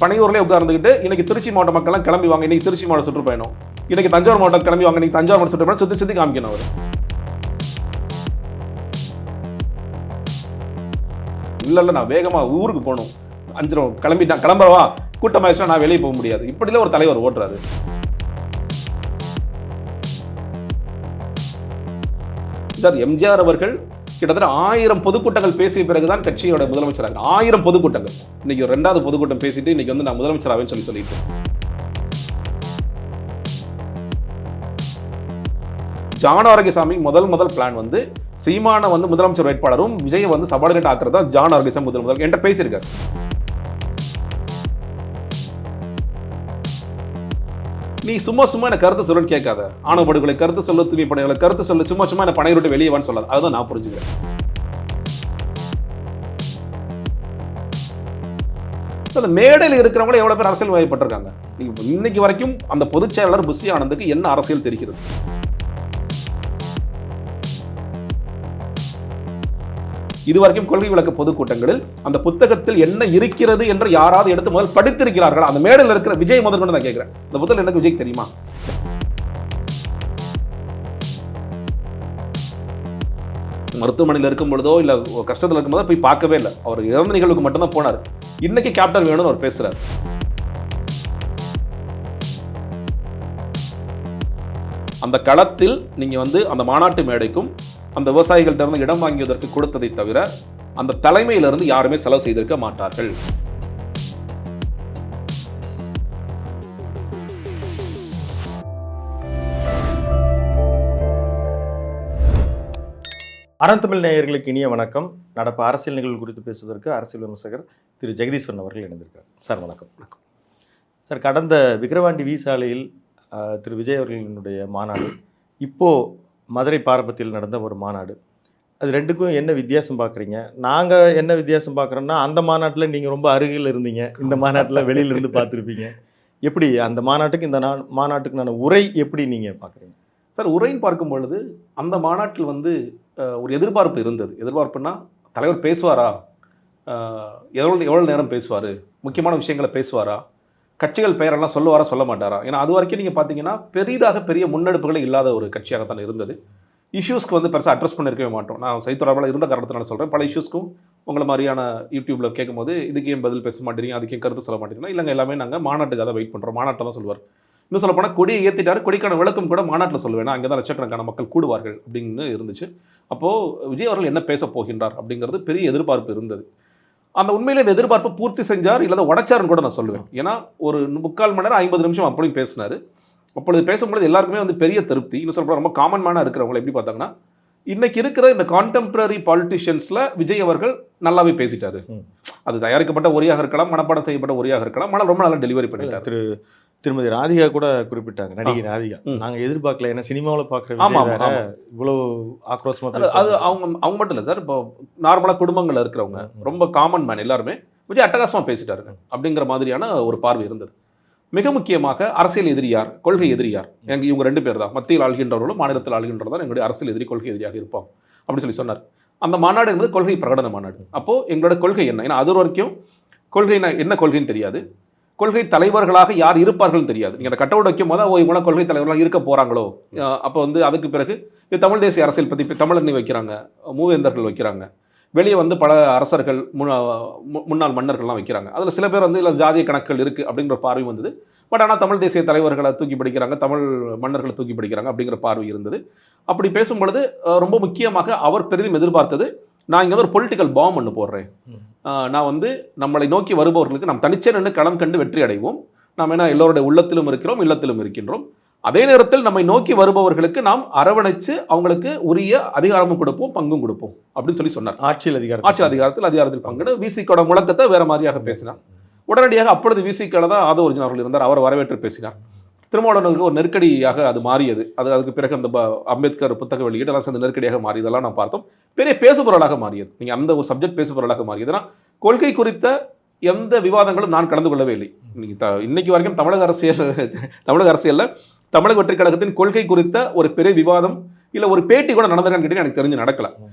பனையூர்லேயே உட்கார்ந்துக்கிட்டு இன்னைக்கு திருச்சி மாவட்ட மக்கள்லாம் கிளம்பி வாங்க, இன்னைக்கு திருச்சி மாவட்ட சுற்றுப்பயணம், இன்னைக்கு தஞ்சாவூர் மாவட்டம் கிளம்பி வாங்க, இன்னைக்கு தஞ்சாவூர் மாவட்ட சுற்றுப்பயணம் சுற்றி சுற்றி காமிக்கணும் அவர். இல்லை நான் வேகமாக ஊருக்கு போகணும், 5 கிளம்பிட்டான், கிளம்புறவா கூட்டமாயிடுச்சுன்னா நான் வெளியே போக முடியாது, இப்படிலாம் ஒரு தலைவர் ஓட்டுறாரு. சார் எம்ஜிஆர் அவர்கள் கிட்டத்தட்ட 1000 பொதுக்கூட்டங்கள் பேசிய பிறகுதான் கட்சியோட முதலமைச்சராக. 1000 பொதுக்கூட்டங்கள். இன்னைக்கு ஒரு 2வது பொதுக்கூட்டம் பேசிட்டு இன்னைக்கு வந்து நான் முதலமைச்சராகவேன்னு சொல்லிட்டு ஜான் ஆரோக்கியசாமி முதல் பிளான் வந்து சீமான வந்து முதலமைச்சர் வேட்பாளரும் விஜயை வந்து சபார்டினேட் ஆக்குறதா ஜான் ஆரோக்கியசாமி முதல் என்கிட்ட பேசியிருக்காரு. நீ சும்மா எனக்கு கருத்து சொல்லுன்னு கேட்காத, ஆணவ படுகொலை கருத்து சொல்லு, தூய்மை படைகளை கருத்து சொல்லு, சும்மா என்ன பணையை விட்டு வெளியே வான்னு சொல்லாது. அதுதான் நான் புரிஞ்சுக்கிறேன். அந்த மேடையில் இருக்கிறவங்களே எவ்வளவு பேர் அரசியல் வயப்பட்டிருக்காங்க. இன்னைக்கு வரைக்கும் அந்த பொதுச் செயலாளர் புஷி ஆனந்துக்கு என்ன அரசியல் தெரிகிறது? இதுவரைக்கும் கொள்கை விளக்க பொதுக்கூட்டங்களில் அந்த புத்தகத்தில் என்ன இருக்கிறது என்று யாராவது எடுத்து முதல் படித்திருக்கிறார்கள்? அந்த மேடையில் இருக்கிற விஜய் முதல் கொண்டு நான் கேட்கிறேன், இந்த புத்தகம் எனக்கு விஜய் தெரியுமா? மருத்துவமனையில் இருக்கும் பொழுதோ இல்ல கஷ்டத்தில் இருக்கும் போதோ போய் பார்க்கவே இல்லை. அவர் இறந்த நிகழ்வுக்கு மட்டும்தான் போனார். இன்னைக்கு கேப்டன் வேணும்னு அவர் பேசுறாரு. அந்த களத்தில் நீங்க வந்து அந்த மாநாட்டு மேடைக்கும் அந்த விவசாயிகள்ட்ட இருந்து இடம் வாங்கியதற்கு கொடுத்ததை தவிர அந்த தலைமையிலிருந்து யாருமே செலவு செய்திருக்க மாட்டார்கள். அறந்தமிழ் நேயர்களுக்கு இனிய வணக்கம். நடப்பு அரசியல் நிகழ்வு குறித்து பேசுவதற்கு அரசியல் விமர்சகர் திரு ஜெகதீஸ்வரன் அவர்கள் இணைந்திருக்கிறார். சார் வணக்கம். வணக்கம் சார். கடந்த விக்கிரவாண்டி வி சாலையில் திரு விஜய் அவர்களினுடைய மாநாடு, இப்போது மதுரை பாரபத்தில் நடந்த ஒரு மாநாடு, அது ரெண்டுக்கும் என்ன வித்தியாசம் பார்க்குறீங்க? நாங்கள் என்ன வித்தியாசம் பார்க்குறோன்னா, அந்த மாநாட்டில் நீங்கள் ரொம்ப அருகில் இருந்தீங்க, இந்த மாநாட்டில் வெளியிலிருந்து பார்த்துருப்பீங்க. எப்படி அந்த மாநாட்டுக்கு இந்த மாநாட்டுக்குண்டான உரை எப்படி நீங்கள் பார்க்குறீங்க? சார், உரைன்னு பார்க்கும் பொழுது அந்த மாநாட்டில் வந்து ஒரு எதிர்பார்ப்பு இருந்தது. எதிர்பார்ப்புன்னா தலைவர் பேசுவாரா, எவ்வளோ நேரம் பேசுவார், முக்கியமான விஷயங்களை பேசுவாரா, கட்சிகள் பெயரெல்லாம் சொல்லுவாரா சொல்ல மாட்டாரா? ஏன்னா அது வரைக்கும் நீங்கள் பார்த்தீங்கன்னா பெரிய முன்னெடுப்புகளே இல்லாத ஒரு கட்சியாகத்தான் இருந்தது. இஷ்யூஸ்க்கு வந்து பெருசாக அட்ரஸ் பண்ணியிருக்கவே மாட்டோம். நான் செய்தித்தொடர்பாளர் இருந்த காரணத்தினால சொல்கிறேன். பல இஷ்யூஸ்க்கும் உங்களை மாதிரியான யூடியூப்பில் கேட்கும்போது இதுக்கு ஏன் பதில் பேச மாட்டேறீங்க, அதுக்கு ஏன் கருத்து சொல்ல மாட்டேங்கன்னா, இல்லைங்க எல்லாமே நாங்கள் மாநாட்டுக்காக தான் வெயிட் பண்ணுறோம், மாநாட்டில் தான் சொல்லுவார். இன்னும் சொல்ல போனால் கொடியை ஏற்றிட்டாரு, கொடிக்கான விளக்கம் கூட மாநாட்டில் சொல்லுவேன், அங்கே தான் லட்சக்கணக்கான மக்கள் கூடுவார்கள் அப்படின்னு இருந்துச்சு. அப்போது விஜய் அவர்கள் என்ன பேச போகின்றார் அப்படிங்கிறது பெரிய எதிர்பார்ப்பு இருந்தது. அந்த உண்மையில இந்த எதிர்பார்ப்பை பூர்த்தி செஞ்சார் இல்லை உடைச்சாருன்னு கூட நான் சொல்லுவேன். ஏன்னா ஒரு 3/4 மணி நேரம் 50 நிமிஷம் அப்படியும் பேசினார். அப்பொழுது பேசும்பொழுது எல்லாருக்குமே வந்து பெரிய திருப்தி. இன்னும் சொல்ல ரொம்ப காமன் மேனாக இருக்கிறவங்களை எப்படி பார்த்தாங்கன்னா, இன்னைக்கு இருக்கிற இந்த கான்டெம்பரரி பாலிட்டிஷியன்ஸில் விஜய் அவர்கள் நல்லாவே பேசிட்டாரு. அது தயாரிக்கப்பட்ட உரையாக இருக்கலாம், மனப்பாடம் செய்யப்பட்ட உரையாக இருக்கலாம், ஆனால் ரொம்ப நல்லா டெலிவரி பண்ணிட்டார். திருமதி ராதிகா கூட குறிப்பிட்டாங்க, நடிகை ராதிகா, நாங்கள் எதிர்பார்க்கல, ஏன்னா சினிமாவில் பார்க்குற இவ்வளோ ஆக்ரோஷமாக அது அவங்க மட்டும் இல்லை சார், இப்போ நார்மலாக குடும்பங்களில் இருக்கிறவங்க ரொம்ப காமன் மேன் எல்லாருமே விஜய் அட்டகாசமாக பேசிட்டாருங்க அப்படிங்கிற மாதிரியான ஒரு பார்வை இருந்தது. மிக முக்கியமாக அரசியல் எதிரியார், கொள்கை எதிரியார், இவங்க 2 பேர் தான். மத்தியில் ஆள்கின்றவர்களும் மாநிலத்தில் ஆள்கின்றவர் தான் எங்களுடைய அரசியல் எதிரி, கொள்கை எதிரியாக இருப்போம் அப்படின்னு சொன்னார். அந்த மாநாடு என்பது கொள்கை பிரகடன மாநாடு. அப்போது எங்களோட கொள்கை என்ன, ஏன்னா அது வரைக்கும் கொள்கை என்ன கொள்கைன்னு தெரியாது, கொள்கை தலைவர்களாக யார் இருப்பார்கள் தெரியாது. நீங்கள் அந்த கட் அவுட் வைக்கும் போது இவங்களாம் கொள்கை தலைவர்களாக இருக்க போகிறாங்களோ, அப்போ வந்து அதுக்கு பிறகு தமிழ் தேசிய அரசியல் பற்றி தமிழண்ணி வைக்கிறாங்க, மூவேந்தர்கள் வைக்கிறாங்க, வெளியே வந்து பல அரசர்கள் முன்னாள் மன்னர்கள்லாம் வைக்கிறாங்க. அதில் சில பேர் வந்து இல்லை ஜாதிய கணக்குகள் இருக்குது அப்படிங்கிற பார்வை வந்தது. பட் ஆனால் தமிழ் தேசிய தலைவர்களை தூக்கி பிடிக்கிறாங்க, தமிழ் மன்னர்களை தூக்கி பிடிக்கிறாங்க அப்படிங்கிற பார்வை இருந்தது. அப்படி பேசும்பொழுது ரொம்ப முக்கியமாக அவர் பெரிதும் எதிர்பார்த்தது, நான் இங்கே ஒரு பொலிட்டிக்கல் பாம் ஒன்று போடுறேன், நான் வந்து நம்மளை நோக்கி வருபவர்களுக்கு நாம் தனிச்சே நின்று களம் கண்டு வெற்றி அடைவோம், நாம் என்ன எல்லோருடைய உள்ளத்திலும் இருக்கிறோம், இல்லத்திலும் இருக்கின்றோம், அதே நேரத்தில் நம்மை நோக்கி வருபவர்களுக்கு நாம் அரவணைச்சு அவங்களுக்கு உரிய அதிகாரமும் கொடுப்போம், பங்கும் கொடுப்போம் அப்படின்னு சொன்னார். ஆட்சியில் அதிகாரத்தில் பங்குன்னு விசிகோட முழக்கத்தை வேற மாதிரியாக பேசினார். உடனடியாக அப்பொழுது விசிகோட தான் ஆதவ ஒரிஜினல் அவர்கள் இருந்தார், அவர் வரவேற்று பேசினார். திருமாவளவனுக்கு ஒரு நெருக்கடியாக அது மாறியது. அதுக்கு பிறகு அந்த அம்பேத்கர் புத்தக வெளியீடு எல்லாம் சேர்ந்து நெருக்கடியாக மாறியதெல்லாம் நான் பார்த்தோம். பெரிய பேசுபொருளாக மாறியது. நீங்கள் அந்த ஒரு சப்ஜெக்ட் பேசுபொருளாக மாறியது. ஏன்னா கொள்கை குறித்த எந்த விவாதங்களும் நான் கலந்து கொள்ளவே இல்லை. இன்னைக்கு வரைக்கும் தமிழக அரசியலில் தமிழக வெற்றி கழகத்தின் கொள்கை குறித்த ஒரு பெரிய விவாதம் இல்ல ஒரு பேட்டி கூட நடந்திருக்கான்னு கேட்டீங்கன்னா எனக்கு தெரிஞ்சு நடக்கல.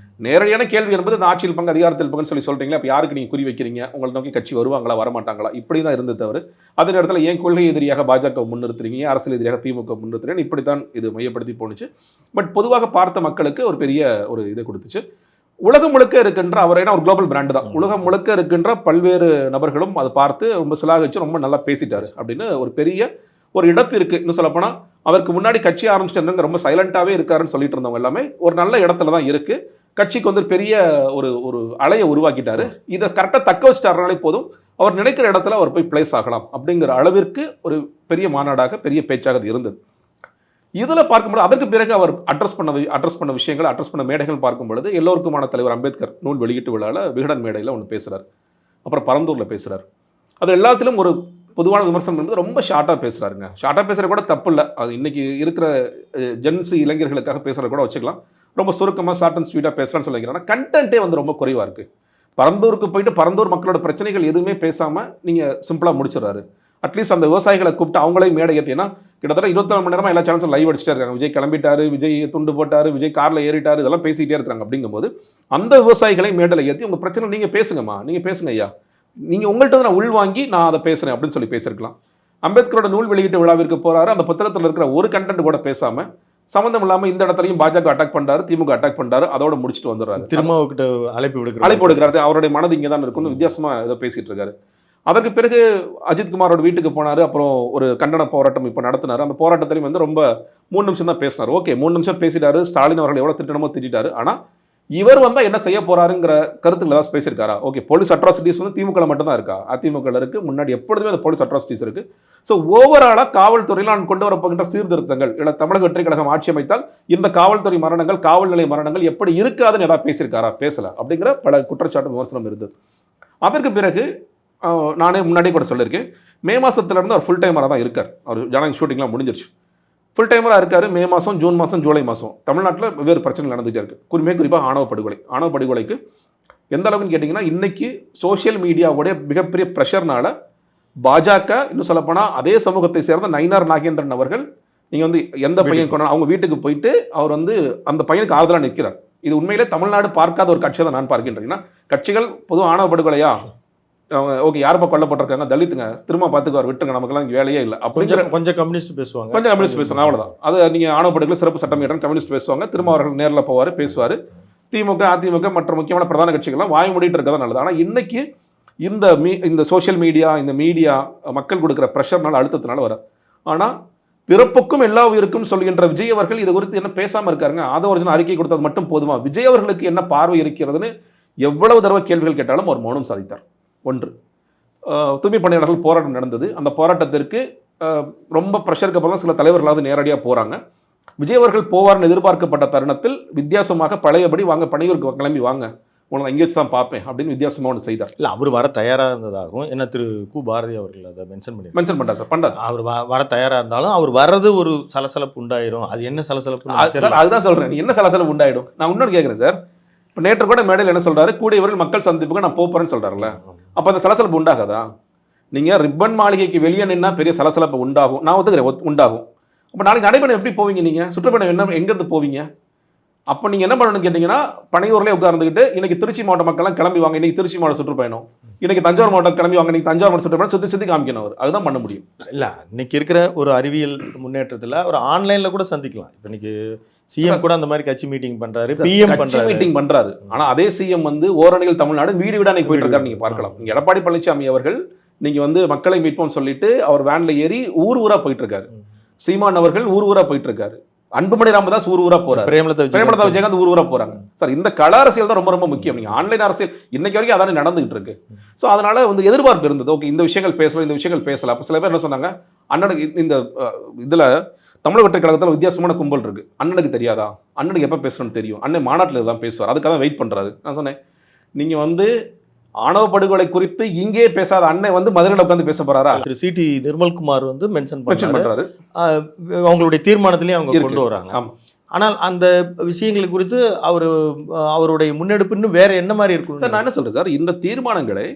நேரடியான கேள்வி என்பது இந்த ஆட்சியில் பங்கு அதிகாரத்தில் பங்குன்னு சொல்லி சொல்றீங்களா, அப்ப யாருக்கு நீங்க குறி வைக்கிறீங்க, உங்களை நோக்கி கட்சி வருவாங்களா வரமாட்டாங்களா, இப்படிதான் இருந்தது தவிர அதே நேரத்தில் ஏன் கொள்கை எதிரியாக பாஜக முன்னிறுத்துறீங்க, அரசியல் எதிரியாக திமுக முன்னிறுத்துறீங்க, இப்படித்தான் இது மையப்படுத்தி போணுச்சு. பட் பொதுவாக பார்த்த மக்களுக்கு ஒரு பெரிய ஒரு இதை கொடுத்துச்சு. உலகம் முழுக்க இருக்கின்ற அவர் ஏன்னா ஒரு குளோபல் பிராண்ட் தான், உலகம் முழுக்க இருக்கின்ற பல்வேறு நபர்களும் அதை பார்த்து ரொம்ப சிலாகிச்சு ரொம்ப நல்லா பேசிட்டாரு அப்படின்னு ஒரு பெரிய ஒரு இடத்து இருக்கு. இன்னும் சொல்லப்போனா அவருக்கு முன்னாடி கட்சி ஆரம்பிச்சிட்டு ரொம்ப சைலண்டாவே இருக்காருன்னு சொல்லிட்டு இருந்தவங்க எல்லாமே ஒரு நல்ல இடத்துல தான் இருக்கு. கட்சிக்கு வந்து பெரிய ஒரு ஒரு அலையை உருவாக்கிட்டாரு. இதை கரெக்டாக தக்க வச்சிட்டாருனாலே போதும், அவர் நினைக்கிற இடத்துல அவர் போய் பிளேஸ் ஆகலாம் அப்படிங்கிற அளவிற்கு ஒரு பெரிய மாநாடாக பெரிய பேச்சாக அது இருந்தது. இதுல பார்க்கும்போது அதற்கு பிறகு அவர் அட்ரஸ் பண்ண விஷயங்களை அட்ரஸ் பண்ண மேடைகள் பார்க்கும் பொழுது எல்லோருக்குமான தலைவர் அம்பேத்கர் நூல் வெளியீட்டு விழாவில் விகடன் மேடையில் ஒன்று பேசுறாரு, அப்புறம் பரந்தூர்ல பேசுறாரு. அது எல்லாத்திலும் ஒரு பொதுவான விமர்சனம் என்பது ரொம்ப ஷார்ட்டாக பேசுறாருங்க. ஷார்ட்டாக பேசுறது கூட தப்பு இல்லை, அது இன்னைக்கு இருக்கிற ஜென்சி இளைஞர்களுக்காக பேசுறத கூட வச்சுக்கலாம். ரொம்ப சுருக்கமாக ஷார்ட் அண்ட் ஸ்வீட்டாக பேசுறான்னு சொல்லிக்கிறேன். கண்டென்ட்டே வந்து ரொம்ப குறைவா இருக்கு. பரந்தூருக்கு போயிட்டு பரந்தூர் மக்களோட பிரச்சனைகள் எதுவுமே பேசாம நீங்க சிம்பிளா முடிச்சிடறாரு. அட்லீஸ்ட் அந்த விவசாயிகளை கூப்பிட்டு அவங்களே மேடை ஏற்றினா கிட்டத்தட்ட 24 மணி நேரமா எல்லா சேனல்ஸும் லைவ் அடிச்சுட்டே இருக்காங்க. விஜய் கிளம்பிட்டாரு, விஜய் துண்டு போட்டாரு, விஜய் கார்ல ஏறிட்டாரு, இதெல்லாம் பேசிக்கிட்டே இருக்காங்க. அப்படிங்கும்போது அந்த விவசாயிகளை மேடையில் ஏற்றி உங்க பிரச்சனை நீங்க பேசுங்கம்மா, நீங்க பேசுங்க ஐயா, நீங்க உங்கள்கிட்ட நான் உள் வாங்கி நான் அதை பேசுறேன் அப்படின்னு சொல்லி பேசிருக்கலாம். அம்பேத்கரோட நூல் வெளியீட்டு விழாவிற்கு போறாரு, அந்த புத்தகத்தில் இருக்கிற ஒரு கண்டென்ட் கூட பேசாம சம்பந்தம் இல்லாம இந்த இடத்துலையும் பாஜக அட்டாக் பண்றாரு, திமுக அட்டாக் பண்றாரு, அதோட முடிச்சுட்டு வந்துடுறாரு. திருமாவுக்கிட்ட அழைப்பு விடுக்கிறாரு. அவருடைய மனது இங்கே தான் இருக்கும்னு வித்தியாசமா ஏதோ பேசிட்டு இருக்காரு. அதற்கு பிறகு அஜித்குமாரோட வீட்டுக்கு போனாரு, அப்புறம் ஒரு கண்டன போராட்டம் இப்போ நடத்தினாரு. அந்த போராட்டத்திலையும் வந்து ரொம்ப 3 நிமிஷம் தான் பேசினார். ஓகே 3 நிமிஷம் பேசிட்டாரு, ஸ்டாலின் அவர்கள் எவ்வளவு திட்டமோ திட்டாரு. ஆனா இவர் வந்தா என்ன செய்ய போறாருங்கிற கருத்துக்கள் ஏதாவது பேசியிருக்காரா? ஓகே போலீஸ் அட்ராசிட்டிஸ் வந்து திமுக மட்டும் தான் இருக்கா? அதிமுக இருக்கு, முன்னாடி எப்பொழுதுமே அந்த போலீஸ் அட்ராசிட்டிஸ் இருக்கு. ஸோ ஓவராலா காவல்துறையில் நான் கொண்டு வரப்போகின்ற சீர்திருத்தங்கள் இல்லை தமிழக வெற்றி கழகம் ஆட்சி அமைத்தால் இந்த காவல்துறை மரணங்கள் காவல் நிலைய மரணங்கள் எப்படி இருக்காதுன்னு ஏதாவது பேசியிருக்காரா? பேசல அப்படிங்கிற பல குற்றச்சாட்டு விமர்சனம் இருந்தது. அதற்கு பிறகு நானே முன்னாடியே கூட சொல்லியிருக்கேன், மே மாசத்துல அவர் ஃபுல் டைமராக தான் இருக்கார். அவர் ஜனநாயக ஷூட்டிங்லாம் முடிஞ்சிருச்சு, ஃபுல் டைமராக இருக்காரு. மே மாதம், ஜூன் மாதம், ஜூலை மாதம் தமிழ்நாட்டில் வெவ்வேறு பிரச்சனைகள் நடந்துகிட்டே இருக்கு. குறிப்பாக ஆணவ படுகொலைக்கு எந்த அளவுக்குன்னு கேட்டிங்கன்னா இன்னைக்கு சோஷியல் மீடியாவுடைய மிகப்பெரிய ப்ரெஷர்னால பாஜக இன்னும் சொல்லப்போனால் அதே சமூகத்தை சேர்ந்த நயினார் நாகேந்திரன் அவர்கள் நீங்கள் வந்து எந்த பையன் கொண்டாலும் அவங்க வீட்டுக்கு போயிட்டு அவர் வந்து அந்த பையனுக்கு ஆறுதலாக நிற்கிறார். இது உண்மையிலே தமிழ்நாடு பார்க்காத ஒரு காட்சியை தான் நான் பார்க்கின்றேன். கட்சிகள் பொதுவாக ஆணவ படுகொலையா ஓகே யாருப்பா கொல்லப்பட்டிருக்காங்க, தலித்துங்க, திரும்ப பார்த்துக்குவார், விட்டுருங்க, நமக்குலாம் இங்கே வேலையே இல்லை அப்படிங்கிற கொஞ்சம் கம்யூனிஸ்ட் பேசுவாங்க, அவ்வளோதான். அது நீங்கள் ஆணவ படுகொலை சிறப்பு சட்டம் ஏற்ற கம்யூனிஸ்ட் பேசுவாங்க, திரும்ப அவர்கள் நேரில் போவார் பேசுவார். திமுக அதிமுக மற்ற முக்கியமான பிரதான கட்சிகள்லாம் வாய் மூடிட்டு இருக்கதான் நல்லது. ஆனால் இன்னைக்கு இந்த சோஷியல் மீடியா, இந்த மீடியா மக்கள் கொடுக்குற ப்ரெஷர்னால அழுத்தத்தினால வர. ஆனால் பிறப்புக்கும் எல்லா உயிருக்கும் சொல்கின்ற விஜய் அவர்கள் இது குறித்து என்ன பேசாமல் இருக்காருங்க. ஆதவர்ஜன் அறிக்கை கொடுத்தது மட்டும் போதுமா? விஜய் அவர்களுக்கு என்ன பார்வை இருக்கிறதுன்னு எவ்வளவு தடவை கேள்விகள் கேட்டாலும் அவர் மௌனம் சாதித்தார். ஒன்று, தூய்மை பணியாளர்கள் போராட்டம் நடந்தது. அந்த போராட்டத்திற்கு ரொம்ப ப்ரெஷருக்கு அப்புறம் சில தலைவர்களாவது நேரடியாக போகிறாங்க. விஜய் அவர்கள் போவார்னு எதிர்பார்க்கப்பட்ட தருணத்தில் வித்தியாசமாக பழையபடி வாங்க பணியூருக்கு கிளம்பி வாங்க, உங்களை இங்கே வச்சு தான் பார்ப்பேன் அப்படின்னு வித்தியாசமாக ஒன்று செய்தார். இல்லை அவர் வர தயாராக இருந்ததாகவும் என்ன திரு கு பாரதி அவர்கள் அதை மென்ஷன் பண்ணார் சார். பண்ணார் அவர் வர தயாராக இருந்தாலும் அவர் வர்றது ஒரு சலசலப்பு உண்டாயிரும். அது என்ன சலசலப்பு? அதுதான் சொல்கிறேன், என்ன சலசலப்பு உண்டாயிடும். நான் இன்னொன்று கேட்குறேன் சார், இப்போ நேற்று கூட மேடையில் என்ன சொல்கிறாரு, கூடியவர்கள் மக்கள் சந்திப்புக்கு நான் போகிறேன்னு சொல்கிறாருல்ல, அப்போ அந்த சலசலப்பு உண்டாகாதா? நீங்கள் ரிப்பன் மாளிகைக்கு வெளியே நின்னா பெரிய சலசலப்பு உண்டாகும், நான் ஒத்துக்கிறேன் உண்டாகும். அப்போ நாளைக்கு நடைபயணம் எப்படி போவீங்க? நீங்கள் சுற்றுப்பயணம் என்ன எங்கேருந்து போவீங்க? அப்போ நீங்கள் என்ன பண்ணணும்னு கேட்டிங்கன்னா பனையூர்லேயே உட்கார்ந்துக்கிட்டு இன்னைக்கு திருச்சி மாவட்ட மக்கள்லாம் கிளம்பி வாங்க, இன்னைக்கு திருச்சி மாவட்ட சுற்றுப்பயணம், இன்னைக்கு தஞ்சாவூர் மாவட்டம் கிளம்பி வாங்க, இன்னைக்கு தஞ்சாவூர் மாவட்ட சுற்றுப்பயணம் சுற்றி காமிக்கணும். அவர் அதுதான் பண்ண முடியும். இல்லை இன்னைக்கு இருக்கிற ஒரு அறிவியல் முன்னேற்றத்தில் ஒரு ஆன்லைனில் கூட சந்திக்கலாம். இப்போ இன்னைக்கு சிஎம் கூட அந்த மாதிரி கட்சி மீட்டிங் பண்ணுறாரு, பிஎம் மீட்டிங் பண்ணுறாரு. ஆனால் அதே சிஎம் வந்து ஓரணிகள் தமிழ்நாடு வீடு வீடாக போயிட்டு இருக்காரு. நீங்கள் பார்க்கலாம், இங்கே எடப்பாடி பழனிசாமி அவர்கள் நீங்கள் வந்து மக்களை மீட்போம்னு சொல்லிட்டு அவர் வேன்ல ஏறி ஊராக போயிட்டு இருக்காரு. சீமான் அவர்கள் ஊராக போயிட்டு இருக்காரு. அன்புமணி ராமதாஸ் ஊரா போறாரு, பிரேமலதா விஜயகாந்த் ஊரா போறாங்க. சார் இந்த கள அரசியல் தான் ரொம்ப ரொம்ப முக்கியம். நீங்க ஆன்லைன் அரசியல் இன்னைக்கு வரைக்கும் அதானே நடந்துகிட்டு இருக்கு. ஸோ அதனால வந்து எதிர்பார்ப்பு இருந்தது, ஓகே இந்த விஷயங்கள் பேசலாம், இந்த விஷயங்கள் பேசலாம். அப்போ சில பேர் என்ன சொன்னாங்க, அண்ணனுக்கு இந்த இதுல தமிழக வெற்றி கழகத்தில் வித்தியாசமான கும்பல் இருக்கு, அண்ணனுக்கு தெரியாதா, அண்ணனுக்கு எப்போ பேசணும்னு தெரியும், அண்ணன் மாநாட்டில் தான் பேசுவார், அதுக்காக தான் வெயிட் பண்றாரு. நான் சொன்னேன், நீங்க வந்து ஆணவ படுகொலை குறித்து இங்கே பேசாத அண்ணன் வந்து மதுரையில் உட்காந்து பேச போறாரா? திரு சிடி நிர்மல்குமார் வந்து மென்ஷன் பண்றாரு, அவங்களுடைய தீர்மானத்திலேயே அவங்க கொண்டு வராங்க. ஆனால் அந்த விஷயங்கள் குறித்து அவருடைய முன்னெடுப்பு இன்னும் வேற என்ன மாதிரி இருக்கும்? சார் நான் என்ன சொல்றேன் சார், இந்த தீர்மானங்களை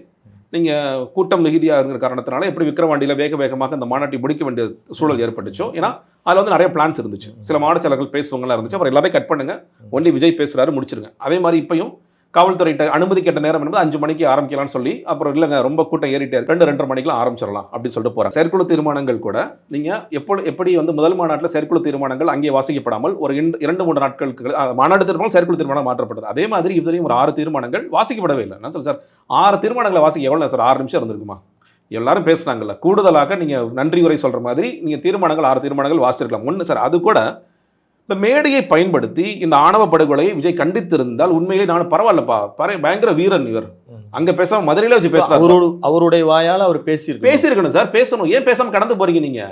நீங்கள் கூட்டம் மிகுதியாக இருக்கிற காரணத்தினால எப்படி விக்கிரவாண்டியில் வேக வேகமாக இந்த மாநாட்டை முடிக்க வேண்டிய சூழல் ஏற்பட்டுச்சோ, ஏன்னா அதில் வந்து நிறைய பிளான்ஸ் இருந்துச்சு. சில மாவட்ட செயலர்கள் பேசுவங்களாம் இருந்துச்சு. அப்புறம் எல்லாத்தையும் கட் பண்ணுங்க, ஒன்லி விஜய் பேசுகிறாரு, முடிச்சிருங்க. அதே மாதிரி இப்பயும் காவல்துறையிட்ட அனுமதி கேட்ட நேரம் என்பது 5 மணிக்கு ஆரம்பிக்கலாம்னு சொல்லி, அப்புறம் இல்லைங்க ரொம்ப கூட்டம் ஏறிட்டே 2:30 மணிக்கெல்லாம் ஆரம்பிச்சிடலாம் அப்படின்னு சொல்லிட்டு போகிறாங்க. செயற்குழு தீர்மானங்கள் கூட நீங்கள் எப்படி வந்து முதல் மாநாட்டில் செயற்குழு தீர்மானங்கள் அங்கே வாசிக்கப்படாமல் ஒரு 2-3 நாட்களுக்கு மாநாடு தீர்மானம் செயற்குழு தீர்மானம் மாற்றப்பட்டது. அதே மாதிரி இதுலேயும் ஒரு 6 தீர்மானங்கள் வாசிக்கப்படவே இல்லை. நான் சொல்ல சார், 6 தீர்மானங்களை வாசிக்க எவ்வளோ சார், 6 நிமிஷம் இருந்திருக்குமா? எல்லாரும் பேசுனாங்கல்ல, கூடுதலாக நீங்கள் நன்றி உரை சொல்கிற மாதிரி நீங்கள் தீர்மானங்கள் 6 தீர்மானங்கள் வாசிச்சிருக்கலாம். ஒன்று சார், அது கூட இந்த மேடையை பயன்படுத்தி இந்த ஆணவ படுகொலையை விஜய் கண்டித்திருந்தால் உண்மையிலே நான் பரவாயில்லப்பா, பயங்கர வீரன் இவர், அங்க பேசாம மதுரையில வச்சு பேசுறாரு, அவருடைய வாயால் அவர் பேசியிருக்கணும் சார். பேசணும், ஏன் பேசாம கடந்து போறீங்க நீங்க?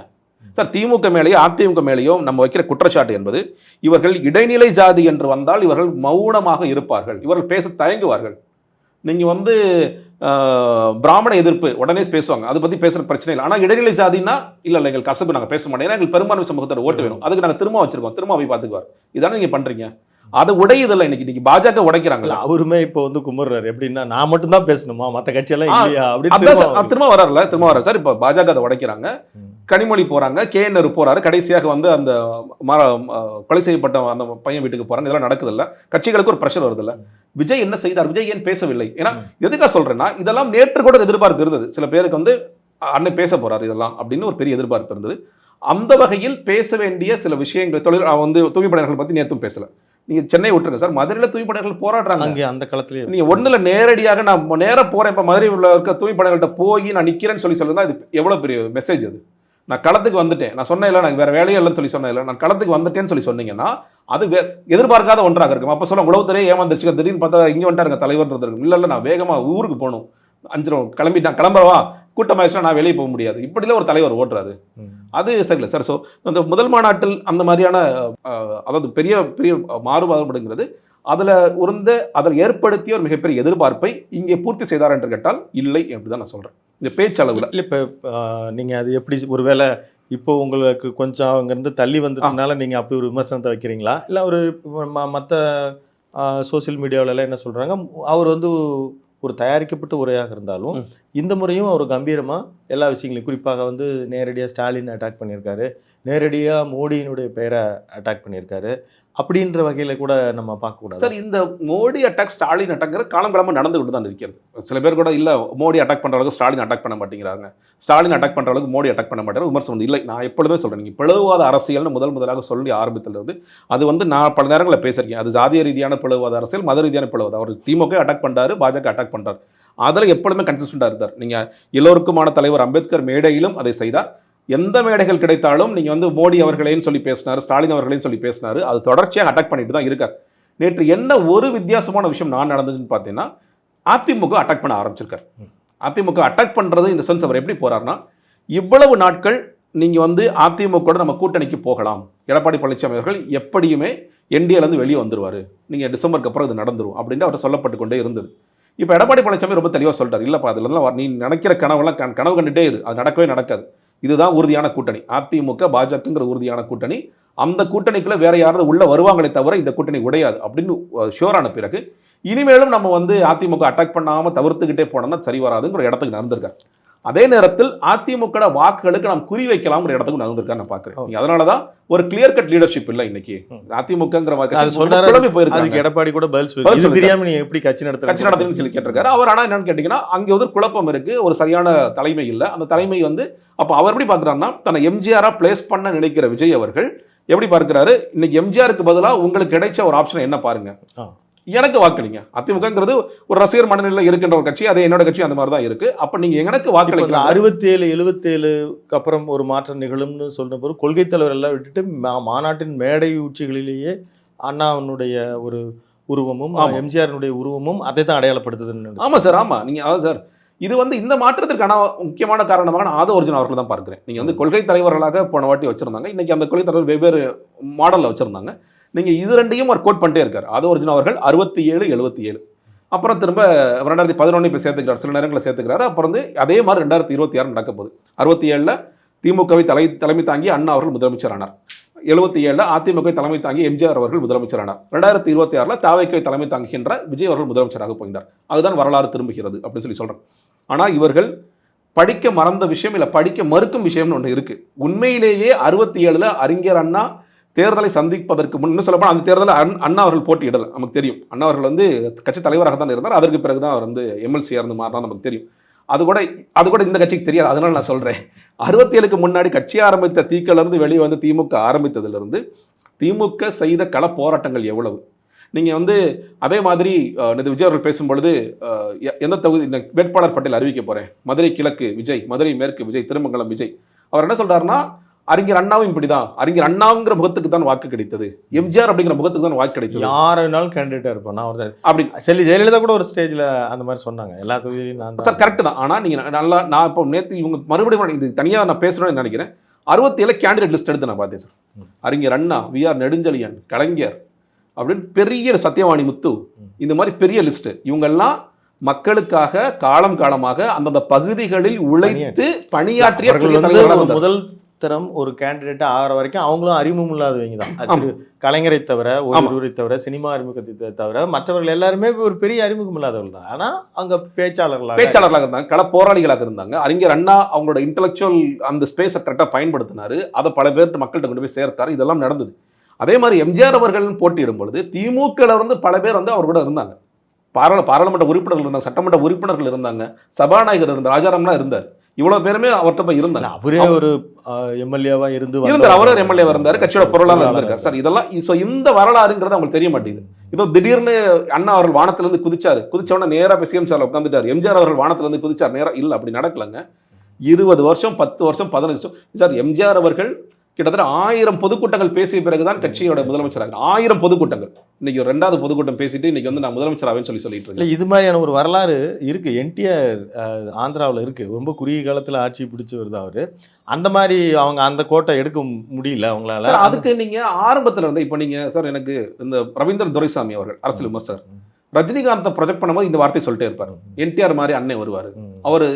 சார், திமுக மேலேயோ அதிமுக மேலேயோ நம்ம வைக்கிற குற்றச்சாட்டு என்பது, இவர்கள் இடைநிலை ஜாதி என்று வந்தால் இவர்கள் மௌனமாக இருப்பார்கள், இவர்கள் பேச தயங்குவார்கள். நீங்க வந்து பிராமண எதிர்ப்பு உடனே பேசுவாங்க, அதை பத்தி பேசுற பிரச்சனை இல்லை. ஆனா இடைநிலை ஜாதினா இல்ல எங்களுக்கு கசப்பு, நாங்க பேச மாட்டோம், ஏன்னா எங்களுக்கு பெரும்பான்மை சமூகத்தோட ஓட்டு வேணும், அதுக்கு நாங்க திரும்ப வச்சிருக்கோம், திரும்ப போய் பாத்துக்குவார். இதானே நீங்க பண்றீங்க. அது உடையுதில்லை. இன்னைக்கு பாஜக உடைக்கிறாங்களா? அவருமே இப்போ வந்து கும்பிடுறாரு, எப்படின்னா நான் மட்டும் தான் பேசணுமா, மற்ற கட்சியெல்லாம் இல்லையா அப்படின்னு திரும்ப வர்றாரு சார். இப்போ பாஜக அதை உடைக்கிறாங்க, கனிமொழி போறாங்க, KNR போறாரு, கடைசியாக வந்து அந்த கொலை செய்யப்பட்ட அந்த பையன் வீட்டுக்கு போறாங்க. இதெல்லாம் நடக்குது இல்ல, கட்சிகளுக்கு ஒரு பிரஷர் வருது இல்ல. விஜய் என்ன செய்தார்? விஜய் ஏன் பேசவில்லை? ஏன்னா எதுக்காக சொல்றேன்னா, இதெல்லாம் நேற்று கூட எதிர்பார்ப்பு இருந்தது. சில பேருக்கு வந்து அன்னை பேச போறாரு இதெல்லாம் அப்படின்னு ஒரு பெரிய எதிர்பார்ப்பு இருந்தது. அந்த வகையில் பேச வேண்டிய சில விஷயங்கள், தொழில் வந்து தூய்மைப்படையாளர்கள் பத்தி நேற்றும் பேசல. நீங்க சென்னை விட்டுருங்க சார், மதுரையில தூய்மைப்படையாளர்கள் போராடுறாங்க. அங்கே அந்த காலத்திலேயே நீங்க ஒண்ணுல நேரடியாக நான் நேரா போறேன், இப்ப மதுரையில் உள்ள இருக்க தூய்மைப்படையாளர்கிட்ட போய் நான் நிக்கிறேன்னு சொல்லுங்க, அது எவ்வளவு பெரிய மெசேஜ் அது. நான் களத்துக்கு வந்துட்டேன், நான் சொன்னேன் இல்லை, எனக்கு வேற வேலையே இல்லைன்னு சொன்னேன் இல்லை, நான் களத்துக்கு வந்துட்டேன்னு சொன்னீங்கன்னா அது எதிர்பார்க்காத ஒன்றாக இருக்கும். அப்போ சொல்ல உளவுத்துறையே ஏமாந்துருச்சு, திடீர்னு பார்த்தா இங்கே வந்துட்டாருங்க தலைவர்ன்றது இருக்கும். இல்லை நான் வேகமாக ஊருக்கு போகணும், 5 கிளம்பிட்டான், கிளம்பவா கூட்டமாயிடுச்சுன்னா நான் வெளியே போக முடியாது, இப்படிலாம் ஒரு தலைவர் ஓட்டுறாரு. அது சரியில்லை சார். ஸோ அந்த முதல் மாநாட்டில் அந்த மாதிரியான அதாவது பெரிய பெரிய மாறுபாடுங்கிறது அதில் ஏற்படுத்திய ஒரு மிகப்பெரிய எதிர்பார்ப்பை இங்கே பூர்த்தி செய்தார் என்று கேட்டால் இல்லை அப்படிதான் நான் சொல்றேன். இந்த பேச்சளவில் இல்லை. இப்போ நீங்கள் அது எப்படி, ஒருவேளை இப்போ உங்களுக்கு கொஞ்சம் அங்கேருந்து தள்ளி வந்ததுனால நீங்கள் அப்படி ஒரு விமர்சனத்தை வைக்கிறீங்களா, இல்லை ஒரு மற்ற சோசியல் மீடியாவிலலாம் என்ன சொல்கிறாங்க, அவர் வந்து ஒரு தயாரிக்கப்பட்ட உரையாக இருந்தாலும் இந்த முறையும் அவர் கம்பீரமாக எல்லா விஷயங்களையும், குறிப்பாக வந்து நேரடியாக ஸ்டாலின் அட்டாக் பண்ணியிருக்காரு, நேரடியாக மோடியினுடைய பெயரை அட்டாக் பண்ணியிருக்காரு, அப்படின்ற வகையில் கூட நம்ம பார்க்கக்கூடாது சார். இந்த மோடி அட்டாக், ஸ்டாலின் அட்டாக்ங்கிற காலங்கிழமை நடந்துகிட்டு தான் இருக்கிறது. சில பேர் கூட இல்லை மோடி அட்டாக் பண்ணுற அளவுக்கு ஸ்டாலின் அட்டாக் பண்ண மாட்டேங்கிறாங்க, ஸ்டாலின் அட்டாக் பண்ணுற அளவுக்கு மோடி அட்டாக் பண்ண மாட்டேங்கிற விமர்சனம் இல்லை. நான் எப்பொழுதுமே சொல்கிறேன், நீங்கள் பிளவுவாத அரசியல்னு முதலாக சொல்லி ஆரம்பத்திலிருந்து அது வந்து நான் பல நேரங்களில் பேசியிருக்கேன். அது ஜாதிய ரீதியான பிளவுவாத அரசியல், மத ரீதியான பிளவுவாத. அவர் திமுக அட்டாக் பண்ணுறாரு, பாஜக அட்டாக் பண்ணுறாரு, அதில் எப்பொழுதுமே கன்சிஸ்டண்டாக இருந்தார். நீங்கள் எல்லோருக்குமான தலைவர் அம்பேத்கர் மேடையிலும் அதை செய்தார். எந்த மேடைகள் கிடைத்தாலும் நீங்கள் வந்து மோடி அவர்களேன்னு சொல்லி பேசினார், ஸ்டாலின் அவர்களேன்னு சொல்லி பேசினார், அது தொடர்ச்சியாக அட்டாக் பண்ணிட்டு தான் இருக்கார். நேற்று என்ன ஒரு வித்தியாசமான விஷயம் நான் நடந்ததுன்னு பார்த்தீங்கன்னா, அதிமுக அட்டாக் பண்ண ஆரம்பிச்சிருக்கார். அதிமுக அட்டாக் பண்ணுறது இந்த சென்ஸ் அவர் எப்படி போறாருன்னா, இவ்வளவு நாட்கள் நீங்கள் வந்து அதிமுக நம்ம கூட்டணிக்கு போகலாம், எடப்பாடி பழனிசாமி அவர்கள் எப்படியுமே என்டிஏலேருந்து வெளியே வந்துருவார், நீங்கள் டிசம்பருக்கு அப்புறம் இது நடந்துரும் அப்படின்னு அவர் சொல்லப்பட்டு கொண்டே இருந்தது. இப்போ எடப்பாடி பழனிசாமி ரொம்ப தெளிவாக சொல்லிட்டார், இல்லைப்பா அதுலாம் நீ நினைக்கிற கனவெல்லாம் கனவு கண்டுட்டே இரு, அது நடக்கவே நடக்காது, இதுதான் உறுதியான கூட்டணி, அதிமுக பாஜகங்கிற உறுதியான கூட்டணி, அந்த கூட்டணிக்குள்ள வேற யாராவது உள்ள வருவாங்களே தவிர இந்த கூட்டணி உடையாது அப்படின்னு ஷியோரான பிறகு இனிமேலும் நம்ம வந்து அதிமுக அட்டாக் பண்ணாமல் தவிர்த்துக்கிட்டே போனோம்னா சரி வராதுங்கிற இடத்துக்கு நடந்திருக்காரு. அதே நேரத்தில் அதிமுக வாக்குகளுக்கு நாம் குறி வைக்கலாம்ங்கிற இடத்துக்கு நடந்திருக்காரு நான் பார்க்குறேன். அதனால தான் ஒரு கிளியர் கட் லீடர்ஷிப் இல்லை இன்னைக்கு அதிமுகங்கிற அதுக்கு எடப்பாடி கூட பதில் சொல்லி தெரியாம நீ எப்படி கட்சி நடத்துன்னு சொல்லி கேட்டிருக்காரு. அவர் ஆனால் என்னன்னு கேட்டீங்கன்னா, அங்கே வந்து குழப்பம் இருக்கு, ஒரு சரியான தலைமை இல்லை. அந்த தலைமை வந்து அப்போ அவர் எப்படி பார்க்குறாருன்னா, தன்னை எம்ஜிஆரா பிளேஸ் பண்ண நினைக்கிற விஜய் அவர்கள் எப்படி பார்க்கிறாரு, இன்னைக்கு எம்ஜிஆருக்கு பதிலாக உங்களுக்கு கிடைச்ச ஒரு ஆப்ஷன் என்ன பாருங்க, எனக்கு வாக்களிங்க. அதிமுகங்கிறது ஒரு ரசிகர் மனநிலையில் இருக்கின்ற ஒரு கட்சி, அது என்னோட கட்சி, அந்த மாதிரி தான் இருக்கு. அப்ப நீங்க எனக்கு வாக்களிக்கலாம். 67 77க்கு அப்புறம் ஒரு மாற்றம் நிகழும்னு சொல்ற போது கொள்கை தலைவர் எல்லாம் விட்டுட்டு மாநாட்டின் மேடை உச்சிகளிலேயே அண்ணாவுடைய ஒரு உருவமும் எம்ஜிஆருடைய உருவமும் அதை தான் அடையாளப்படுத்துதுன்னு. ஆமா சார், ஆமா. நீங்க அதாவது சார், இது வந்து இந்த மாற்றத்திற்கான முக்கியமான காரணமாக நான் ஆதவர்ஜுன் அவர்கள் தான் பார்க்கிறேன். நீங்க வந்து கொள்கை தலைவர்களாக போன வாட்டி வச்சிருந்தாங்க, இன்னைக்கு அந்த கொள்கை தலைவர் வெவ்வேறு மாடல்ல வச்சிருந்தாங்க. நீங்கள் இது ரெண்டையும் ஒரு கோட் பண்ணிட்டே இருக்கார். ஆதவர்ஜுன் அவர்கள் 67 77, அப்புறம் திரும்ப 2011 இப்போ சேர்த்துக்கிறார், சில நேரங்களில் சேர்த்துக்கிறாரு. அப்புறம் வந்து அதே மாதிரி 2026 நடக்க போகுது. 67 திமுகவை தலைமை தாங்கி அண்ணா அவர்கள் முதலமைச்சர் ஆனார், 77 அதிமுக தலைமை தாங்கி எம்ஜிஆர் அவர்கள் முதலமைச்சர் ஆனார், 2026 தாவேக்கை தலைமை தாங்குகின்ற விஜய் அவர்கள் முதலமைச்சராக போகிறார். அதுதான் வரலாறு திரும்புகிறது அப்படின்னு சொல்லி சொல்கிறேன். ஆனால் இவர்கள் படிக்க மறந்த விஷயம் இல்லை படிக்க மறுக்கும் விஷயம்னு ஒன்று இருக்கு. உண்மையிலேயே 67 அறிஞர் அண்ணா தேர்தலை சந்திப்பதற்கு முன் சொல்லப்போனால் அந்த தேர்தலில் அண்ணா அவர்கள் போட்டியிடலை. நமக்கு தெரியும் அண்ணா அவர்கள் வந்து கட்சி தலைவராக தான் இருந்தார். அதற்கு பிறகுதான் அவர் வந்து எம்எல்சி இருந்து மாறினா நமக்கு தெரியும். அது கூட இந்த கட்சிக்கு தெரியாது. அதனால நான் சொல்றேன், 67க்கு முன்னாடி கட்சி ஆரம்பித்த தீக்கிலிருந்து வெளியே வந்து திமுக ஆரம்பித்ததிலிருந்து திமுக செய்த கள போராட்டங்கள் எவ்வளவு. நீங்க வந்து அதே மாதிரி விஜய் அவர்கள் பேசும்பொழுது எந்த தொகுதி வேட்பாளர் பட்டியல் அறிவிக்க போறேன், மதுரை கிழக்கு விஜய், மதுரை மேற்கு விஜய், திருமங்கலம் விஜய். அவர் என்ன சொல்றாருன்னா, அறிஞர் அண்ணாவும் இப்படிதான், அறிஞர் அண்ணாங்கிற முகத்துக்கு தான் வாக்கு கிடைத்தது, எம்ஜிஆர் அப்படிங்கிற முகத்துக்கு தான் வாக்கு கிடைத்தது. யாருனாலும் கேண்டிடேட்டா இருப்பேன் நான் ஒரு அப்படி ஜெயலலிதா கூட ஒரு ஸ்டேஜ்ல அந்த மாதிரி சொன்னாங்க. எல்லா தொகுதியிலும் நான் சார் கரெக்ட் தான். ஆனா நீங்க நல்லா, நான் இப்போ நேற்று இவங்க மறுபடியும் இது தனியாக நான் பேசணும்னு நினைக்கிறேன். 67 கேண்டிடேட் லிஸ்ட் எடுத்து நான் பார்த்தேன் சார். அறிஞர் அண்ணா, வி.ஆர். நெடுஞ்செழியன், கலைஞர் அப்படின்னு பெரிய சத்தியவாணி முத்து, இந்த மாதிரி பெரிய லிஸ்ட். இவங்கெல்லாம் மக்களுக்காக காலம் காலமாக அந்தந்த பகுதிகளில் உழைத்து பணியாற்றிய முதல் தரம் ஒரு கேண்டிடேட் ஆகிற வரைக்கும் அவங்களும் அறிமுகம் இல்லாதவங்க தான். கலைஞரை தவிர, ஒருவரை தவிர, சினிமா அறிமுகத்தை தவிர மற்றவர்கள் எல்லாருமே ஒரு பெரிய அறிமுகம் இல்லாதவர்கள் தான். ஆனா அங்க பேச்சாளர்களாக இருந்தாங்க, கள போராளிகளாக இருந்தாங்க. அறிஞர் அண்ணா அவங்களோட இன்டெலெக்சுவல் அந்த ஸ்பேஸை கரெக்டாக பயன்படுத்தினாரு. அதை பல பேர்கிட்ட மக்கள்கிட்ட கொண்டு போய் சேர்த்தாரு. இதெல்லாம் நடந்தது. அதே மாதிரி எம்ஜிஆர் அவர்கள் போட்டியிடும் பொழுது திமுகல இருந்து பல பேர் வந்து அவர் கூட இருந்தாங்க. பாராளுமன்ற உறுப்பினர்கள் இருந்தாங்க, சட்டமன்ற உறுப்பினர்கள் இருந்தாங்க, சபாநாயகர் இருந்தார், ராஜாராம்லாம் இருந்தார். இவ்வளவு பேருமே அவர்கிட்ட போய் இருந்தாங்க. அவரே ஒரு எம்எல்ஏவா இருந்தார், அவரே எம்எல்ஏவா இருந்தார், கட்சியோட பொருளாளர் இருந்திருக்காரு சார். இதெல்லாம் இந்த வரலாறுங்கிறது அவங்களுக்கு தெரிய மாட்டேங்குது. இப்போ திடீர்னு அண்ணா அவர்கள் வானத்திலிருந்து குதிச்சவன நேரா போய் சிஎம் சார்ல உட்காந்துட்டார். எம்ஜிஆர் அவர்கள் வானத்திலிருந்து குதிச்சார் நேரா? இல்ல, அப்படி நடக்கலங்க. 20 வருஷம், 10 வருஷம், 15 வருஷம் சார். எம்ஜிஆர் அவர்கள் கிட்டத்தட்ட 1000 பொதுக்கூட்டங்கள் பேசிய பிறகுதான் கட்சியோட முதலமைச்சராக. 1000 பொதுக்கூட்டங்கள். இன்னைக்கு 2வது பொதுக்கூட்டம் பேசிட்டு இன்னைக்கு வந்து நான் முதலமைச்சராகவேன்னு சொல்லிட்டு இருக்கேன். இது மாதிரியான ஒரு வரலாறு இருக்கு. என்டிஆர் ஆந்திராவில் இருக்கு. ரொம்ப குறுகிய காலத்தில் ஆட்சி பிடிச்சி வருது அவரு. அந்த மாதிரி அவங்க அந்த கோட்டை எடுக்க முடியல அவங்களால. அதுக்கு நீங்க ஆரம்பத்துல இருந்து இப்போ நீங்க சார், எனக்கு இந்த ரவீந்திரன் துரைசாமி அவர்கள் அரசியல் விமர்சகர், ரஜினிகாந்தை ப்ரொஜெக்ட் பண்ணும்போது இந்த வார்த்தை சொல்லிட்டே இருப்பாரு, என்டிஆர் மாதிரி அண்ணன் வருவாரு. அவரு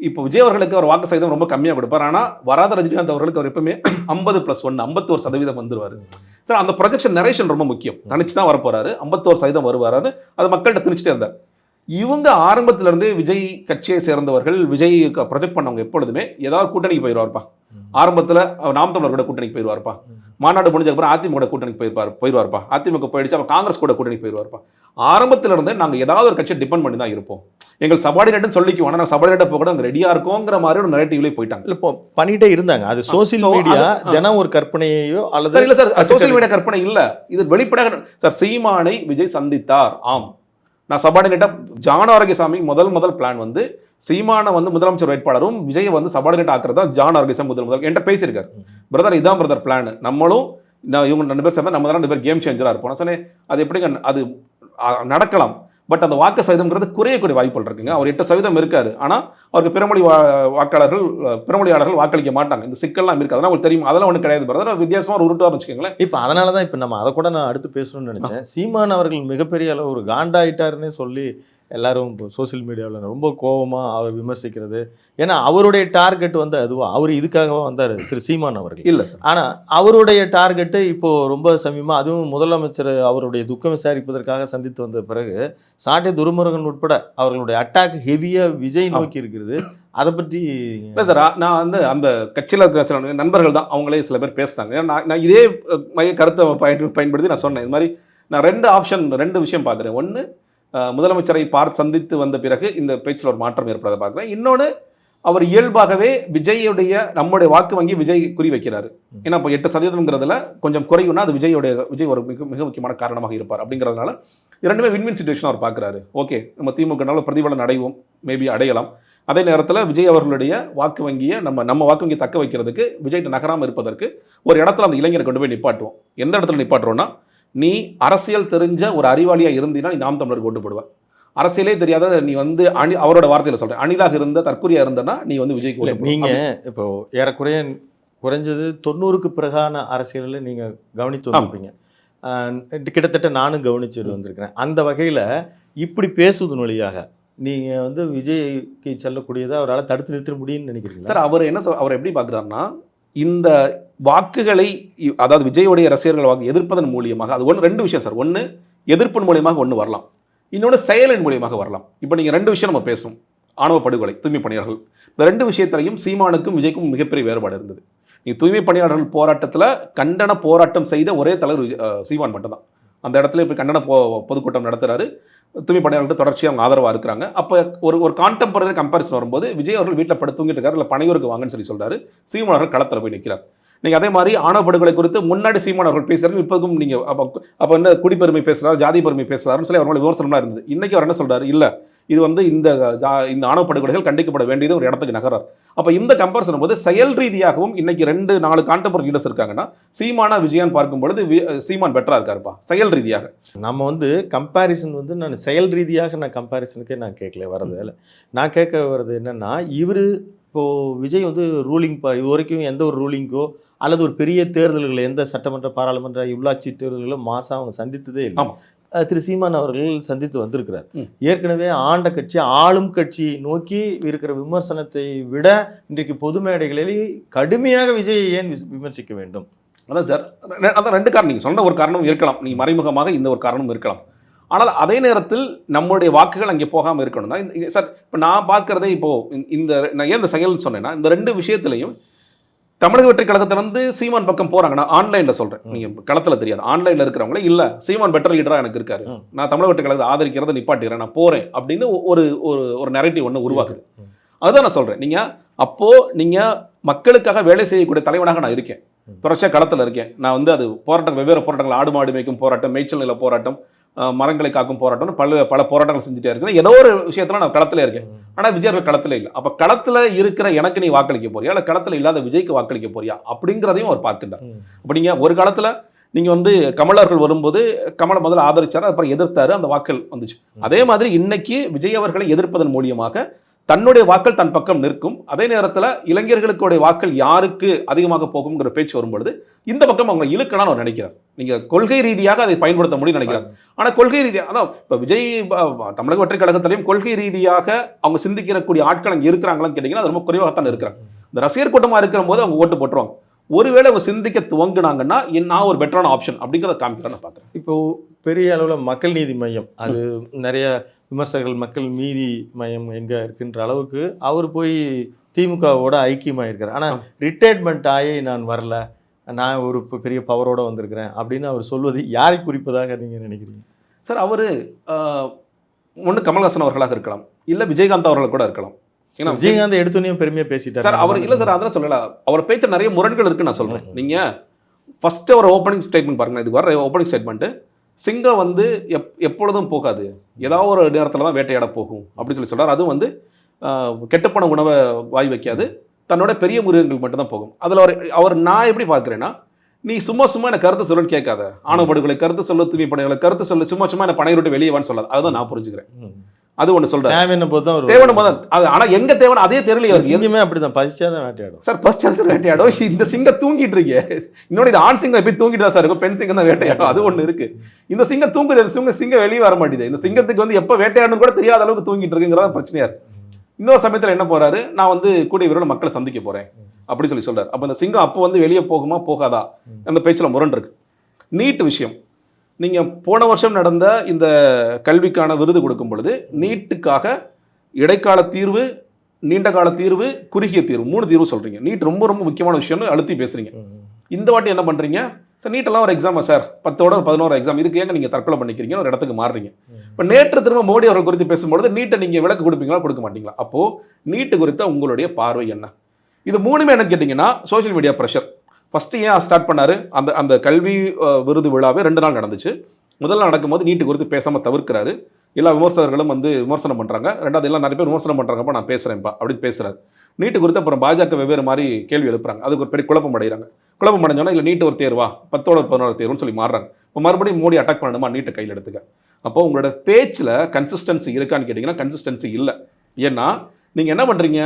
இப்போ விஜய் அவர்களுக்கு அவர் வாக்கு சதவீதம் ரொம்ப கம்மியாக கொடுப்பார். ஆனால் வராத ரஜினிகாந்த் அவர்களுக்கு அவர் எப்பவுமே 50+1 51% வந்துருவார் சார். அந்த ப்ரொஜெக்ஷன் நரேஷன் ரொம்ப முக்கியம். தனிச்சு தான் வரப்போறாரு, 51% வருவார். அது மக்கள்கிட்ட திணிச்சுட்டே இருந்தார். இவங்க ஆரம்பத்திலிருந்தே விஜய் கட்சியை சேர்ந்தவர்கள், விஜய் ப்ரொஜெக்ட் பண்ணவங்க எப்பொழுதுமே ஏதாவது கூட்டணிக்கு போயிடுவார்ப்பா. ஆரம்பத்தில் நாம் தமிழர் கூட கூட்டணிக்கு போயிடுவார்ப்பா. மாநாடு முடிஞ்சதுக்கப்புறம் அதிமுக கூட்டணிக்கு போயிடுவார்ப்பா. அதிமுக போயிடுச்சு, அப்போ காங்கிரஸ் கூட கூட்டணிக்கு போயிடுவார்ப்பா. ஆரம்பத்தில் இருந்தே நாங்கள் ஏதாவது ஒரு கட்சியை டிபெண்ட் பண்ணி தான் இருப்போம். எங்கள் சபார்டினேட்னு சொல்லிக்குவோம், ஆனால் நாங்கள் சபார்டினேட் போக கூட நாங்கள் ரெடியாக இருக்கோங்கிற மாதிரி ஒரு நரேட்டிவ்லேயே போயிட்டாங்க. இப்போ பண்ணிட்டே இருந்தாங்க. அது சோசியல் மீடியா தினம் ஒரு கற்பனையோ அல்லது இல்லை சார், சோசியல் மீடியா கற்பனை இல்லை, இது வெளிப்படையாக சார். சீமானை விஜய் சந்தித்தார், ஆம். நான் சபார்டினேட்டாக ஜான் ஆரோக்கியசாமி முதல் பிளான் வந்து சீமானை வந்து முதலமைச்சர் வேட்பாளரும் விஜயை வந்து சபார்டினேட் ஆக்குறதா ஜான் ஆரோக்கியசாமி முதல் என்கிட்ட பேசியிருக்காரு. பிரதர், இதான் பிரதர் பிளான், நம்மளும் இவங்க 2 பேர் சேர்ந்தா நம்ம தான் 2 பேர் கேம் சேஞ்சராக இருப்போம். நான் சொன்னேன், அது எப்படிங்க, அது நடக்கலாம், பட் அந்த வாக்கு சதவீதம்ங்கிறது குறையக்கூடிய வாய்ப்புகள் இருக்குங்க. அவர் 8% இருக்காரு, ஆனால் அவருக்கு பிறமொழியாளர்கள் வாக்களிக்க மாட்டாங்க. இந்த சிக்கல்லாம் இருக்கு, அதெல்லாம் உங்களுக்கு தெரியும். அதெல்லாம் ஒன்றும் கிடையாது பிரதர், வித்தியாசமா ஒரு உருட்டுவார்னு வச்சுக்கோங்களேன். இப்போ அதனால தான் இப்போ நம்ம அதை கூட நான் அடுத்து பேசணும்னு நினைச்சேன். சீமான் அவர்கள் மிகப்பெரிய அளவு ஒரு காண்டாயிட்டாருன்னே சொல்லி எல்லாரும் இப்போ சோசியல் மீடியாவில் ரொம்ப கோபமாக அவர் விமர்சிக்கிறது. ஏன்னா அவருடைய டார்கெட் வந்து அதுவா, அவர் இதுக்காகவா வந்தார் திரு சீமான் அவர்கள்? இல்லை சார், ஆனால் அவருடைய டார்கெட்டு இப்போது ரொம்ப சமீபமாக, அதுவும் முதலமைச்சர் அவருடைய துக்கம் விசாரிப்பதற்காக சந்தித்து வந்த பிறகு சாட்டை துரைமுருகன் உட்பட அவர்களுடைய அட்டாக் ஹெவியாக விஜய் நோக்கி இருக்கிறது. அதை பற்றி இல்லை சார், நான் வந்து அந்த கட்சியில் இருக்கிற சில நண்பர்கள் தான், அவங்களே சில பேர் பேசினாங்க. ஏன்னா நான் இதே மைய கருத்தை பயன்படுத்தி நான் சொன்னேன். இது மாதிரி நான் 2 விஷயம் பார்க்குறேன். ஒன்று, முதலமைச்சரை சந்தித்து வந்த பிறகு இந்த பேச்சில் ஒரு மாற்றம் ஏற்படுறதை பார்க்குறேன். இன்னொன்று, அவர் இயல்பாகவே விஜயுடைய நம்முடைய வாக்கு வங்கி விஜய் குறி வைக்கிறாரு. ஏன்னா இப்போ 8%ங்கிறதுல கொஞ்சம் குறையும்னா அது விஜய் ஒரு மிக முக்கியமான காரணமாக இருப்பார். அப்படிங்கிறதுனால 2மே வின்வின் சிச்சுவேஷன் அவர் பார்க்குறாரு. ஓகே, நம்ம திமுகனால பிரதிபலன் அடைவோம், மேபி அடையலாம். அதே நேரத்தில் விஜய் அவர்களுடைய வாக்கு வங்கியை நம்ம வாக்கு வங்கியை தக்க வைக்கிறதுக்கு, விஜய்கிட்ட நகராமல் இருப்பதற்கு ஒரு இடத்துல அந்த இளைஞரை கொண்டு போய் நிப்பாட்டுவோம். எந்த இடத்துல நிப்பாட்டுறோம்னா, நீ அரசியல் தெரிஞ்ச ஒரு அறிவாளியாக இருந்தீங்கன்னா நீ நாம் தமிழருக்கு ஓட்டு போடுவ. அரசியலே தெரியாத நீ வந்து அவரோட வார்த்தையில் சொல்கிறேன், அணிலாக இருந்த தற்கொலையாக இருந்தனா நீ வந்து விஜய்க்கு. நீங்கள் இப்போ ஏறக்குறைய குறைஞ்சது 90க்கு பிறகான அரசியலில் நீங்கள் கவனித்து வந்திருப்பீங்க. கிட்டத்தட்ட நானும் கவனிச்சுட்டு வந்திருக்கிறேன். அந்த வகையில் இப்படி பேசுவதன் வழியாக நீங்கள் வந்து விஜய்க்கு செல்லக்கூடியதை அவரால் தடுத்து நிறுத்த முடியும்னு நினைக்கிறீங்க சார்? அவர் எப்படி பார்க்குறாருன்னா, இந்த வாக்குகளை, அதாவது விஜயோடைய ரசிகர்கள் வாக்கு எதிர்ப்பதன் மூலியமாக, அது 2 விஷயம் சார். ஒன்று, எதிர்ப்பின் மூலியமாக ஒன்று வரலாம், இன்னொன்று செயலின் மூலியமாக வரலாம். இப்போ நீங்கள் 2 விஷயம் நம்ம பேசணும். ஆணவ படுகொலை, தூய்மை பணியாளர்கள். இந்த 2 விஷயத்திலையும் சீமானுக்கும் விஜய்க்கும் மிகப்பெரிய வேறுபாடு இருந்தது. நீ தூய்மை பணியாளர்கள் போராட்டத்தில் கண்டன போராட்டம் செய்த ஒரே தலைவர் சீமான் மட்டும்தான். அந்த இடத்துல இப்போ கண்டன பொதுக்கூட்டம் நடத்துறாரு. தூய்மை பணியாளர்களுக்கு தொடர்ச்சியாக அவங்க ஆதரவாக இருக்கிறாங்க. அப்போ ஒரு கான்டெம்பரரி கம்பேரிசன் வரும்போது விஜய் அவர்கள் வீட்டில் படுத்து தூங்கிட்டு இருக்காரு, இல்லை பனையூருக்கு வாங்கன்னு சொல்றாரு. சீமான் அவர்கள் களத்தில் போய் நிற்கிறார். நீங்கள் அதே மாதிரி ஆணவ படுகொலை குறித்து முன்னாடி சீமான் அவர்கள் பேசுறாரு, இப்போதும் நீங்கள் அப்போ என்ன குடிப்பெருமை பேசுறாரு, ஜாதி பெருமை பேசுறாருன்னு சொல்லி அவங்களோட விமர்சனம்லாம் இருந்தது. இன்னைக்கு அவர் என்ன சொல்றாரு, இல்லை இது வந்து இந்த ஆணவ படுகொலைகள் கண்டிக்கப்பட வேண்டியது ஒரு இடத்துக்கு நகரார். அப்போ இந்த கம்பேரிசன் போது செயல் ரீதியாகவும் இன்னைக்கு 2-4 கான்டெம்பரரி லீடர்ஸ் இருக்காங்கன்னா சீமானா விஜயான் பார்க்கும் பொழுது சீமான் பெட்டரா இருக்காருப்பா செயல் ரீதியாக. நம்ம வந்து கம்பேரிசன் வந்து நான் செயல் ரீதியாக நான் கம்பேரிசனுக்கே நான் கேட்கல வரது இல்லை. நான் கேட்க வர்றது என்னன்னா, இவர் இப்போது விஜய் வந்து ரூலிங் இது வரைக்கும் எந்த ஒரு ரூலிங்கோ அல்லது ஒரு பெரிய தேர்தல்கள் எந்த சட்டமன்ற பாராளுமன்ற உள்ளாட்சி தேர்தல்களும் மாதம் அவங்க சந்தித்ததே இல்லை. திரு சீமான் அவர்கள் சந்தித்து வந்திருக்கிறார். ஏற்கனவே ஆண்ட கட்சி ஆளும் கட்சி நோக்கி இருக்கிற விமர்சனத்தை விட இன்றைக்கு பொது மேடைகளில் கடுமையாக விஜய் ஏன் விமர்சிக்க வேண்டும்? அதான் சார், அதான் 2 காரணம். நீங்கள் சொன்ன ஒரு காரணம் இருக்கலாம், நீங்கள் மறைமுகமாக இந்த ஒரு காரணமும் இருக்கலாம். ஆனால் அதே நேரத்தில் நம்முடைய வாக்குகள் அங்கே போகாமல் இருக்கணும்னா சார், இப்போ நான் பார்க்குறதே இப்போது நான் ஏன் இந்த செயல் சொன்னேன்னா, இந்த 2 விஷயத்துலையும் தமிழக வெற்றி கழகத்தை வந்து சீமான் பக்கம் போறாங்க. நான் ஆன்லைனில் சொல்கிறேன், நீங்கள் களத்தில் தெரியாது. ஆன்லைனில் இருக்கிறவங்களே இல்லை சீமான் பெட்டர் லீடராக எனக்கு இருக்காரு, நான் தமிழக வெற்றி கழகத்தை ஆதரிக்கிறத நிப்பாட்டிக்கிறேன், நான் போகிறேன் அப்படின்னு ஒரு நெரேட்டிவ் ஒன்று உருவாக்குது. அதுதான் நான் சொல்கிறேன். நீங்கள் மக்களுக்காக வேலை செய்யக்கூடிய தலைவனாக நான் இருக்கேன், தொடர்ச்சியாக களத்தில் இருக்கேன். நான் வந்து அது போராட்டம், வெவ்வேறு போராட்டங்கள், ஆடு மாடு மேய்க்கும் போராட்டம், மேய்ச்சல் நில போராட்டம், மரங்களை காக்கும் போராட்டம், பல போராட்டங்கள் செஞ்சுட்டே இருக்கேன். ஏதோ ஒரு விஷயத்துல நான் களத்தில் இருக்கேன். ஆனால் விஜய் களத்தில் இல்லை. அப்போ களத்தில் இருக்கிற எனக்கு நீ வாக்களிக்க போறியா, இல்லை களத்தில் இல்லாத விஜய்க்கு வாக்களிக்க போறியா அப்படிங்கிறதையும் அவர் பார்த்துட்டார். அப்போ நீங்கள் ஒரு காலத்தில் நீங்கள் வந்து கமலர்கள் வரும்போது கமலை முதல்ல ஆதரிச்சார், அப்புறம் எதிர்த்தாரு, அந்த வாக்கள் வந்துச்சு. அதே மாதிரி இன்னைக்கு விஜய் அவர்களை எதிர்ப்பதன் மூலியமாக தன்னுடைய வாக்கள் தன் பக்கம் நிற்கும். அதே நேரத்தில் இளைஞர்களுடைய வாக்கள் யாருக்கு அதிகமாக போகுங்கிற பேச்சு வரும்பொழுது இந்த பக்கம் அவங்க இழுக்கணும்னு அவர் நினைக்கிறார். நீங்கள் கொள்கை ரீதியாக அதை பயன்படுத்த முடியும்னு நினைக்கிறார். ஆனால் கொள்கை ரீதியாக அதான் இப்போ விஜய் தமிழக வெற்றி கழகத்திலையும் கொள்கை ரீதியாக அவங்க சிந்திக்கிறக்கூடிய ஆட்கள் அங்கே இருக்கிறாங்களான்னு கேட்டிங்கன்னா அது ரொம்ப குறைவாகத்தான் இருக்கிறாங்க. இந்த ரசிகர் கூட்டமாக இருக்கிற போது அவங்க ஓட்டு போட்டுருவாங்க. ஒருவேளை அவங்க சிந்திக்க துவங்கினாங்கன்னா நான் ஒரு பெட்டரான ஆப்ஷன் அப்படிங்கிறத காமிக்கிறேன்னு பார்க்குறேன். இப்போ பெரிய அளவில் மக்கள் நீதி மையம், அது நிறைய விமர்சகர்கள் மக்கள் நீதி மையம் எங்கே இருக்குன்ற அளவுக்கு அவர் போய் திமுகவோட ஐக்கியமாக இருக்கிறார். ஆனால் ரிட்டையர்மெண்ட் ஆகி நான் வரல, நான் ஒரு பெரிய பவரோட வந்திருக்கிறேன் அப்படின்னு அவர் சொல்வது யாரை குறிப்பதாக நீங்கள் நினைக்கிறீங்க? சார், அவர் ஒன்று கமல்ஹாசன் அவர்களாக இருக்கலாம், இல்லை விஜயகாந்த் அவர்கள் கூட இருக்கலாம். ஏன்னா விஜயகாந்த் எடுத்தோன்னே பெருமையாக பேசிட்டார் சார். அவர் இல்லை சார், அதெல்லாம் சொல்லல. அவர் பேச்சு நிறைய முரண்கள் இருக்குன்னு நான் சொல்கிறேன். நீங்கள் ஃபஸ்ட்டு அவர் ஓப்பனிங் ஸ்டேட்மெண்ட் பாருங்கள். இது வர ஓப்பனிங் ஸ்டேட்மெண்ட்டு, சிங்கம் வந்து எப்பொழுதும் போகாது, ஏதாவது ஒரு நேரத்தில் தான் வேட்டையாட போகும் அப்படின்னு சொல்லி சொல்கிறார். அதுவும் வந்து கெட்டுப்போன உணவை வாய் வைக்காது, தன்னோட பெரிய மிருகங்கள் மட்டும்தான் போகும். அதில் அவர் நான் எப்படி பார்க்குறேன்னா, நீ சும்மா எனக்கு கருத்து சொல்லுன்னு கேட்காத, ஆணவ படுகொலை கருத்து சொல்லு, தூய்மை பணியாளர்களை கருத்து சொல்லு, சும்மா என்ன பணையை விட்டு வெளியே வான்னு சொல்லாது. அதுதான் நான் புரிஞ்சுக்கிறேன். அது ஒன்று சொல்கிறேன், தேவன போது அது. ஆனால் எங்கே தேவன் அதே தெரியல. சிங்கமே அப்படிதான், பசிச்சாதான் வேட்டையாடும் சார். பசிச்சாதான் வேட்டையாடும். இந்த சிங்கம் தூங்கிட்டு இருக்கே, இன்னொரு இது ஆண் சிங்கம் எப்படி தூங்கிட்டு தான் சார் இருக்கும், பெண் சிங்கம் தான் வேட்டையாடும். அது ஒன்று இருக்கு. இந்த சிங்கம் தூங்குது, இந்த சிங்கம் வெளியே வர மாட்டேது. இந்த சிங்கத்துக்கு வந்து எப்போ வேட்டையாடணும் கூட தெரியாத அளவுக்கு தூங்கிட்டு இருக்குங்கிறத பிரச்சனையா இருக்கு. இன்னொரு சமயத்தில் என்ன போறாரு, நான் வந்து கூடிய விரைவில் மக்களை சந்திக்க போறேன் அப்படின்னு சொல்றாரு. அப்போ இந்த சிங்கம் அப்போ வந்து வெளியே போகுமா போகாதா, அந்த பேச்சில் முரண் இருக்கு. நீட் விஷயம், நீங்கள் போன வருஷம் நடந்த இந்த கல்விக்கான விருது கொடுக்கும் பொழுது நீட்டுக்காக இடைக்கால தீர்வு, நீண்ட கால தீர்வு, குறுகிய தீர்வு, 3 தீர்வு சொல்கிறீங்க. நீட் ரொம்ப ரொம்ப முக்கியமான விஷயம்னு அழுத்தி பேசுகிறீங்க. இந்த வாட்டி என்ன பண்ணுறீங்க சார், நீட்டெல்லாம் ஒரு எக்ஸாமா சார், 10ஓட 11 எக்ஸாம், இதுக்கு ஏங்க நீங்கள் தற்கொலை பண்ணிக்கிறீங்கன்னு ஒரு இடத்துக்கு மாறுறீங்க. இப்போ நேற்று திரும்ப மோடி அவர்கள் குறித்து பேசும்பொழுது நீட்டை நீங்கள் விளக்கு கொடுப்பீங்களா கொடுக்க மாட்டீங்களா? அப்போது நீட்டு குறித்த உங்களுடைய பார்வை என்ன? இது 3மே என்ன கேட்டிங்கன்னா சோஷியல் மீடியா ப்ரெஷர். ஃபஸ்ட்டு ஏன் ஸ்டார்ட் பண்ணார், அந்த கல்வி விருது விழாவே 2 நாள் நடந்துச்சு. முதல் நாள் நடக்கும்போது நீட்டு குறித்து பேசாமல் தவிர்க்கிறாரு. எல்லா விமர்சகர்களும் வந்து விமர்சனம் பண்ணுறாங்க. ரெண்டாவது எல்லாம் நிறைய பேர் விமர்சனம் பண்ணுறாங்கப்பா, நான் பேசுகிறேன்ப்பா அப்படின்னு பேசுகிறார். நீட்டு குறித்து அப்புறம் பாஜக வெவ்வேறு மாதிரி கேள்வி எழுப்புறாங்க. அதுக்கு ஒரு பெரிய குழப்பம் அடைகிறாங்க. குழப்பம் அடைஞ்சோன்னா இல்லை நீட்டு ஒரு தேர்வா, 10ஓட 11 தேர்வுன்னு சொல்லி மாறுறாங்க. இப்போ மறுபடியும் மோடி அட்டாக் பண்ணணுமா, நீட்டை கையில் எடுத்துக்க. அப்போ உங்களோட பேச்சில் கன்சிஸ்டன்சி இருக்கான்னு கேட்டிங்கன்னா கன்சிஸ்டன்சி இல்லை. ஏன்னா நீங்கள் என்ன பண்ணுறீங்க,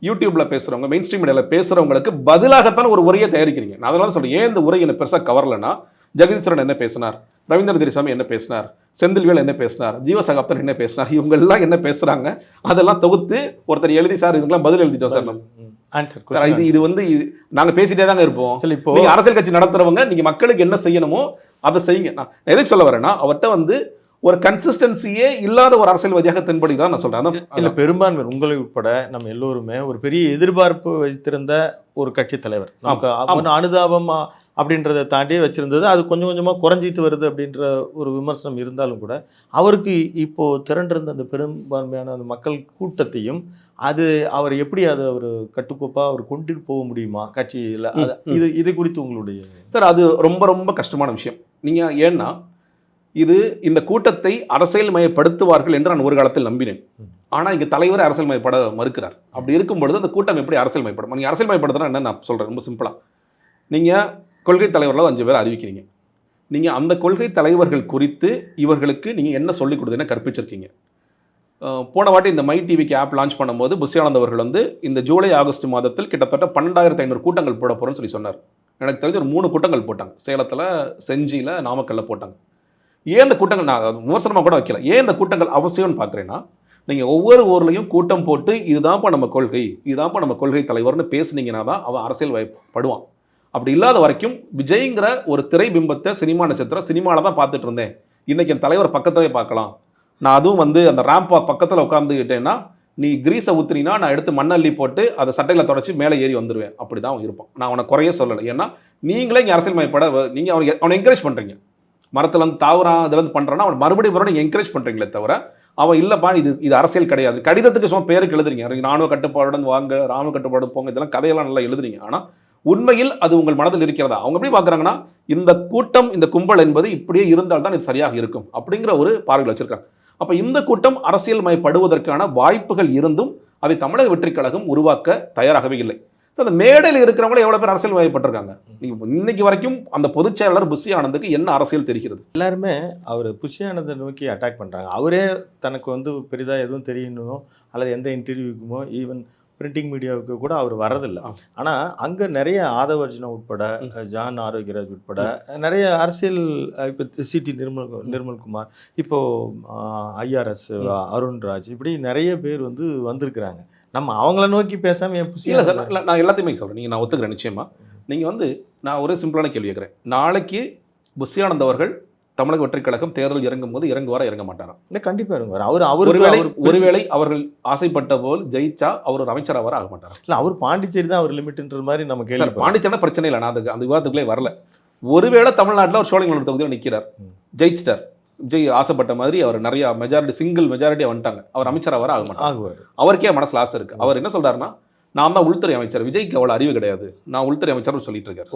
யூடியூப்பில் பேசுகிறவங்க, மெயின் ஸ்ட்ரீம் மீடியாவில் பேசுகிறவங்களுக்கு பதிலாகத்தான் ஒரு உரையை தயாரிக்கிறீங்க. நான் அதனால சொல்கிறேன், ஏன் இந்த உரை என்ன பெருசாக கவரலைன்னா, ஜெகதீஸ்வரன் என்ன பேசினார், ரவீந்திர துரைசாமி என்ன பேசினார், செந்தில்வேல் என்ன பேசினார், ஜீவசகாப்தன் என்ன பேசினார், இவங்கெல்லாம் என்ன பேசுகிறாங்க அதெல்லாம் தொகுத்து ஒருத்தர் எழுதி, சார் இதுக்கெல்லாம் பதில் எழுதிட்டோம் சார் நம்ம ஆன்சர். இது வந்து நாங்கள் பேசிட்டே தாங்க இருப்போம். இப்போ நீங்கள் அரசியல் கட்சி நடத்துகிறவங்க, நீங்கள் மக்களுக்கு என்ன செய்யணுமோ அதை செய்யுங்க. நான் எதுக்கு சொல்ல வரேன்னா, அவர்கிட்ட வந்து ஒரு கன்சிஸ்டன்சியே இல்லாத ஒரு அரசியல்வாதியாக தென்படுகிறார் நான் சொல்றேன். இல்ல பெரும்பான்மை உங்களை உட்பட நம்ம எல்லோருமே ஒரு பெரிய எதிர்பார்ப்பு வைத்திருந்த ஒரு கட்சி தலைவர். நமக்கு ஒண்ணு அனுதாபம் அப்படின்றத தாண்டியே வச்சிருந்தது. அது கொஞ்சம் கொஞ்சமா குறைஞ்சிட்டு வருது அப்படின்ற ஒரு விமர்சனம் இருந்தாலும் கூட அவருக்கு இப்போ திரண்டிருந்த அந்த பெரும்பான்மையான அந்த மக்கள் கூட்டத்தையும் அது அவர் எப்படி அதை ஒரு கட்டுக்கோப்பா அவர் கொண்டுட்டு போக முடியுமா கட்சியில்? இது குறித்து உங்களுடைய சார் அது ரொம்ப ரொம்ப கஷ்டமான விஷயம். நீங்க ஏன்னா இந்த கூட்டத்தை அரசியல் மயப்படுத்துவார்கள் என்று நான் ஒரு காலத்தில் நம்பினேன். ஆனா இங்க தலைவரை அரசியல் மயப்பட மறுக்கிறார். அப்படி இருக்கும் பொழுது அந்த கூட்டம் எப்படி அரசியல் மயப்படும்? நீங்க அரசியல் மயப்படுத்தினா என்ன நான் சொல்றேன் ரொம்ப சிம்பிளா. நீங்க கொள்கை தலைவர்களாக 5 பேர் அறிவிக்கிறீங்க. நீங்க அந்த கொள்கை தலைவர்கள் குறித்து இவர்களுக்கு நீங்க என்ன சொல்லிக் கொடுத்தீங்கன்னா கற்பிச்சிருக்கீங்க. போன வாட்டி இந்த மை டிவிக்கு ஆப் லான்ச் பண்ணும்போது புஷியானந்த் அவர்கள் வந்து இந்த ஜூலை ஆகஸ்ட் மாதத்தில் கிட்டத்தட்ட 12,500 கூட்டங்கள் போட போறோம்னு சொன்னார். எனக்கு தெரிஞ்ச ஒரு 3 கூட்டங்கள் போட்டாங்க. சேலத்தில், செஞ்சியில், நாமக்கல்ல போட்டாங்க. ஏன் இந்த கூட்டங்கள் நான் விமர்சனமாக கூட வைக்கல. ஏன் இந்த கூட்டங்கள் அவசியம்னு பார்க்குறேன்னா, நீங்கள் ஒவ்வொரு ஊர்லேயும் கூட்டம் போட்டு இதுதான்ப்பா நம்ம கொள்கை, இதுதான்ப்பா நம்ம கொள்கை தலைவர்னு பேசுனீங்கன்னா தான் அவன் அரசியல் படுவான். அப்படி இல்லாத வரைக்கும் விஜய்ங்கிற ஒரு திரை பிம்பத்தை சினிமா நட்சத்திரம் சினிமாவில் தான் பார்த்துட்டு இருந்தேன். இன்றைக்கி என் தலைவர் பக்கத்திலே பார்க்கலாம். நான் அதுவும் வந்து அந்த ரேம்ப் வாக் பக்கத்தில் உட்காந்துக்கிட்டேன்னா நீ கிரீஸை ஊற்றுனீங்கன்னா நான் எடுத்து மண்ணள்ளி போட்டு அதை சட்டையில் தொடச்சி மேலே ஏறி வந்துடுவேன். அப்படி தான் அவன் இருப்பான். நான் அவனை குறைய சொல்லலை. ஏன்னா நீங்களே இங்கே அரசியல் மயப்பட நீங்கள் அவனை என்கரேஜ் பண்ணுறீங்க. மரத்தில் வந்து தாவறான் இதுலேருந்து பண்ணுறான்னா அவன் மறுபடியும் நீங்கள் என்கரேஜ் பண்ணுறீங்களே தவிர அவன் இல்லைப்பா இது அரசியல் கிடையாது. கடிதத்துக்கு சும்மா பேருக்கு எழுதுறீங்க. ராணுவ கட்டுப்பாடுடன் வாங்க, ராணுவ கட்டுப்பாடு போங்க, இதெல்லாம் கதையெல்லாம் நல்லா எழுதுறீங்க. ஆனால் உண்மையில் அது உங்கள் மனதில் இருக்கிறதா? அவங்க எப்படி பார்க்குறாங்கன்னா இந்த கூட்டம் இந்த கும்பல் என்பது இப்படியே இருந்தால் தான் இது சரியாக இருக்கும் அப்படிங்கிற ஒரு பார்வையில் வச்சிருக்காங்க. அப்போ இந்த கூட்டம் அரசியல் மயப்படுவதற்கான வாய்ப்புகள் இருந்தும் அதை தமிழக வெற்றிக் கழகம் உருவாக்க தயாராகவே இல்லை. அந்த மேடையில் இருக்கிறவங்களே எவ்வளோ பேர் அரசியல் வயப்பட்டிருக்காங்க. இன்னைக்கு வரைக்கும் அந்த பொதுச் செயலாளர் புஷி ஆனந்துக்கு என்ன அரசியல் தெரிகிறது? எல்லாருமே அவர் புஷி ஆனந்தை நோக்கி அட்டாக் பண்ணுறாங்க. அவரே தனக்கு வந்து பெரிதாக எதுவும் தெரியணுமோ அல்லது எந்த இன்டர்வியூக்குமோ ஈவன் பிரிண்டிங் மீடியாவுக்கு கூட அவர் வரதில்லை. ஆனால் அங்கே நிறைய ஆதவ அர்ஜுனா உட்பட, ஜான் ஆரோக்கியராஜ் உட்பட நிறைய அரசியல், இப்போ சிடி நிர்மல்குமார், இப்போது ஐஆர்எஸ் அருண்ராஜ், இப்படி நிறைய பேர் வந்து வந்திருக்கிறாங்க. நம்ம அவங்கள நோக்கி பேசாமல் என் புஷி இல்லை சார், நான் எல்லாத்தையுமே சொல்கிறேன். நீங்கள் நான் ஒத்துக்கிறேன் நிச்சயமாக. நீங்கள் வந்து நான் ஒரு சிம்பிளான கேள்வி கேட்குறேன். நாளைக்கு புஷி ஆனந்த் அவர்கள் தமிழக வெற்றிக் கழகம் தேர்தல் இறங்கும் போது இறங்குவாரா இறங்க மாட்டாரா? இல்லை, கண்டிப்பாக இறங்குவார். ஒருவேளை அவர்கள் ஆசைப்பட்ட போல் ஜெயிச்சா அவர் ஒரு அமைச்சராக வர ஆக மாட்டாரா? இல்லை, அவர் பாண்டிச்சேரி தான் அவர் லிமிட்ன்ற மாதிரி நம்ம கேள்வி. பாண்டிச்சேரினா பிரச்சனை இல்லை, நான் அந்த விவாதத்துக்குள்ளே வரல. ஒருவேளை தமிழ்நாட்டில் ஒரு சோழிங்கநல்லூர் தொகுதியில் நிற்கிறார், ஜெயிச்சிட்டார். விஜய் ஆசைப்பட்ட மாதிரி அவர் நிறைய சிங்கிள் மெஜாரிட்டியாக வந்துட்டாங்க. அவர் அமைச்சராக வர ஆக மாட்டார். அவருக்கே மனசில் ஆசை இருக்குது. அவர் என்ன சொல்றாருன்னா, நான் தான் உள்துறை அமைச்சர், விஜய்க்கு அவ்வளோ அறிவு கிடையாது, நான் உள்துறை அமைச்சர்னு சொல்லிட்டு இருக்காரு.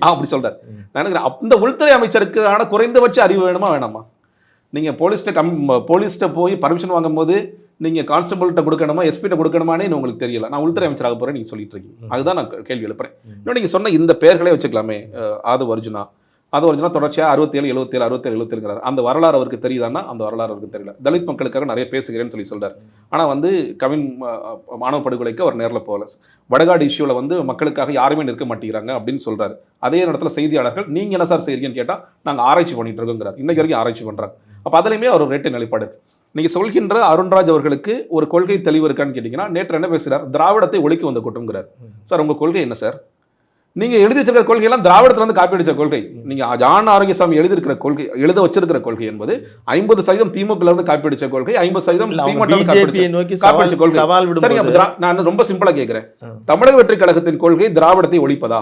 அப்படி சொல்றாரு. நான் நினைக்கிறேன் அந்த உள்துறை அமைச்சருக்கான குறைந்தபட்ச அறிவு வேணுமா வேணாமா? நீங்க போலீஸ்கிட்ட போய் பர்மிஷன் வாங்கும் போது நீங்க கான்ஸ்டபிள்கிட்ட கொடுக்கணுமா, எஸ்பிட்ட கொடுக்கணுமானே உங்களுக்கு தெரியல. நான் உள்துறை அமைச்சராக போறேன் நீங்க சொல்லிட்டு இருக்கீங்க. அதுதான் நான் கேள்வி எழுப்புறேன். இன்னும் நீங்க சொன்ன இந்த பெயர்களே வச்சுக்கலாமே. ஆதவ அர்ஜுனா தொடர்ச்சியாக 67, 77, 67, 77 அந்த வரலாறு அவருக்கு தெரியுதான்னா அந்த வரலாறு அவருக்கு தெரியல. தலித் மக்களுக்காக நிறைய பேசுகிறேன்னு சொல்லி சொல்றாரு. ஆனால் வந்து கவின் மாணவ படுகொலைக்கு அவர் நேரில் போகல. வடகாடு இஷ்யூவில் வந்து மக்களுக்காக யாருமே நிற்க மாட்டேங்கிறாங்க அப்படின்னு சொல்றாரு. அதே நேரத்தில் செய்தியாளர்கள் நீங்கள் என்ன சார் செய்கிறீங்கன்னு கேட்டால் நாங்கள் ஆராய்ச்சி பண்ணிட்டு இருக்கோங்கிறார். இன்னைக்கு வரைக்கும் ஆராய்ச்சி பண்ணுறாங்க. அப்போ அதுலேயுமே அவர் ரெட்டு நிலைப்பாடு இருக்கு. நீங்கள் சொல்கின்ற அருண்ராஜ் அவர்களுக்கு ஒரு கொள்கை தெளிவு இருக்கான்னு கேட்டிங்கன்னா, நேற்று என்ன பேசுகிறார்? திராவிடத்தை ஒழிக்க வந்த கூட்டம்ங்கிறார். சார் உங்கள் கொள்கை என்ன சார்? நீங்க எழுதி வச்சிருக்கிற கொள்கையெல்லாம் திராவிடத்துல இருந்து காப்பி அடிச்ச கொள்கை. நீங்க ஜான் ஆரோக்கியசாமி எழுதியிருக்கிற கொள்கை, எழுத வச்சிருக்கிற கொள்கை என்பது 50% திமுக இருந்து காப்பி அடிச்ச கொள்கை, 50% பிஜேபி நோக்கி சவால் விடும்போது நான் ரொம்ப சிம்பிளா கேட்கிறேன். தமிழக வெற்றிக் கழகத்தின் கொள்கை திராவிடத்தை ஒழிப்பதா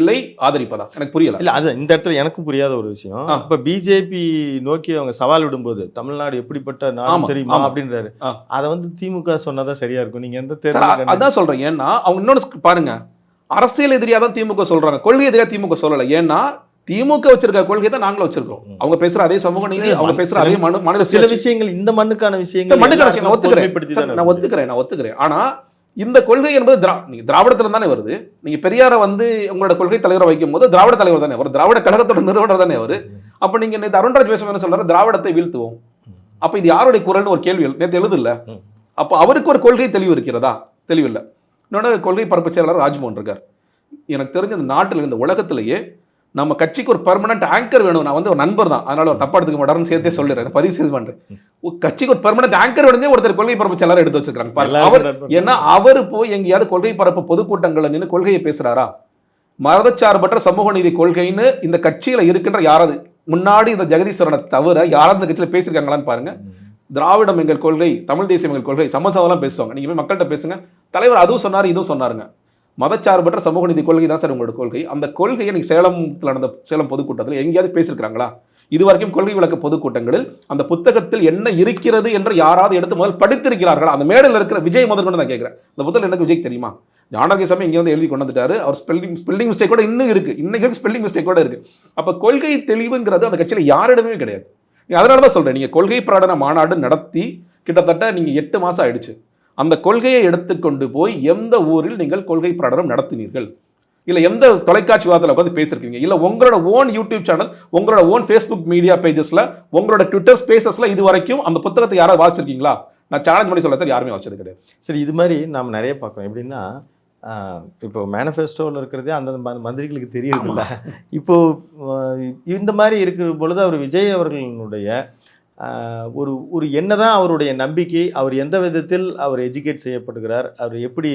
இல்லை ஆதரிப்பதா? எனக்கு புரியல. இல்ல, அது இந்த இடத்துல எனக்கும் புரியாத ஒரு விஷயம். இப்ப பிஜேபி நோக்கி அவங்க சவால் விடும்போது தமிழ்நாடு எப்படிப்பட்ட நாடு தெரியுமா அப்படின்றாரு. அதை வந்து திமுக சொன்னாதான் சரியா இருக்கும். நீங்க எந்த தேர்தல் அதான் சொல்றேன். ஏன்னா அவங்க இன்னொன்னு பாருங்க, அரசியல் எதிரியா தான் திமுக சொல்றாங்க, கொள்கை எதிரியா திமுக சொல்லல. ஏன்னா திமுக வச்சிருக்க கொள்கை தான் நாங்களும் வச்சிருக்கோம். அவங்க பேசுற அதே சமூக நீதி, அவங்க பேசுற அதே மனித சில விஷயங்கள், இந்த மண்ணுக்கான விஷயங்கள் நான் ஒத்துக்கிறேன். ஆனா இந்த கொள்கை என்பது திராவிடத்துல தானே வருது. நீங்க பெரியார வந்து உங்களோட கொள்கை தலைவரை வைக்கும் போது திராவிட தலைவர் தானே அவர், திராவிட கழகத்தோட நிறுவனர் தானே அவரு. அப்ப நீங்க நேற்று அருண்ராஜ் பேசும் என்ன சொல்றாரு? திராவிடத்தை வீழ்த்துவோம். அப்ப இது யாருடைய குரல்னு ஒரு கேள்வி நேற்று எழுது இல்ல. அப்ப அவருக்கு ஒரு கொள்கை தெளிவு இருக்கிறதா? தெளிவில்லை. இன்னொன்று கொள்கை பரப்பு செயலாளர் ராஜ்மோகன் இருக்கார். எனக்கு தெரிஞ்ச இந்த நாட்டில் இந்த உலகத்திலேயே நம்ம கட்சிக்கு ஒரு பெர்மனன்ட் ஆங்கர் வேணும். நான் வந்து ஒரு நண்பர் தான், அதனால ஒரு தப்பா எடுத்துக்க மாட்டாருன்னு சேர்த்தே சொல்லிடுறேன், பதிவு செய்து பண்றேன். கட்சிக்கு ஒரு பெர்மனன்ட் ஆங்கர் வேணும்னே ஒருத்தர் கொள்கை பரப்பு செயலாளர் எடுத்து வச்சிருக்காங்க. ஏன்னா அவர் போய் எங்கேயாவது கொள்கை பரப்பு பொதுக்கூட்டங்களை நின்று கொள்கையை பேசுறாரா? மதச்சார்பற்ற சமூக நீதி கொள்கைன்னு இந்த கட்சியில இருக்கின்ற யாராவது முன்னாடி இந்த ஜெகதீஸ்வரனை தவிர யாராவது இந்த கட்சியில் பேசியிருக்காங்களான்னு பாருங்க. திராவிடம் எங்கள் கொள்கை, தமிழ் தேசியம் எங்கள் கொள்கை, சமசவெல்லாம் பேசுவாங்க. நீங்க போய் மக்கள்கிட்ட பேசுங்க, தலைவர் அதுவும் சொன்னாரு இதுவும் சொன்னாருங்க. மதச்சார்பற்ற சமூக நீதி கொள்கை தான் சார் உங்களோட கொள்கை. அந்த கொள்கையை நீங்க சேலத்தில் நடந்த சேலம் பொதுக்கூட்டத்தில் எங்கேயாவது பேசியிருக்கிறாங்களா? இதுவரைக்கும் கொள்கை விளக்க பொதுக்கூட்டங்களில் அந்த புத்தகத்தில் என்ன இருக்கிறது என்று யாராவது எடுத்து முதல் படித்திருக்கிறார்களா? அந்த மேடையில் இருக்கிற விஜய் முதல் கொண்டு நான் கேட்கிறேன். அந்த புத்தகம் எனக்கு விஜய் தெரியுமா? ஞானகேசமே இங்கே வந்து எழுதி கொண்டு வந்துட்டாரு. அவர் ஸ்பெல்லிங் மிஸ்டேக் கூட இன்னும் இருக்கு, இன்னைக்கு ஸ்பெல்லிங் மிஸ்டேக் கூட இருக்கு. அப்ப கொள்கை தெளிவுங்கிறது அந்த கட்சியில் யாரிடமே கிடையாது. அதனால தான் சொல்றேன், நீங்க கொள்கை பிரகடன மாநாடு நடத்தி கிட்டத்தட்ட நீங்க 8 மாசம் ஆயிடுச்சு. அந்த கொள்கையை எடுத்துக்கொண்டு போய் எந்த ஊரில் நீங்கள் கொள்கை பிரகடனம் நடத்தினீர்கள்? இல்ல எந்த தொலைக்காட்சி விவாதத்தில் உட்காந்து பேசிருக்கீங்க? இல்ல உங்களோட ஓன் யூடியூப் சேனல், உங்களோட ஓன் ஃபேஸ்புக் மீடியா பேஜஸ்ல, உங்களோட ட்விட்டர் ஸ்பேசஸ்ல இது வரைக்கும் அந்த புத்தகத்தை யாராவது வாசிச்சிருக்கீங்களா? நான் சேலஞ்ச் பண்ணி சொல்ல சார், யாருமே வாசிச்சது கிடையாது. சரி, இது மாதிரி நாம் நிறைய பார்க்குறோம். எப்படின்னா இப்போ மேனிஃபெஸ்டோவில் இருக்கிறதே அந்த மந்திரிகளுக்கு தெரியறதில்ல. இப்போ இந்த மாதிரி இருக்கிற பொழுது அவர் விஜய் அவர்களுடைய ஒரு என்னதான் அவருடைய நம்பிக்கை, அவர் எந்த விதத்தில் அவர் எஜுகேட் செய்யப்படுகிறார், அவர் எப்படி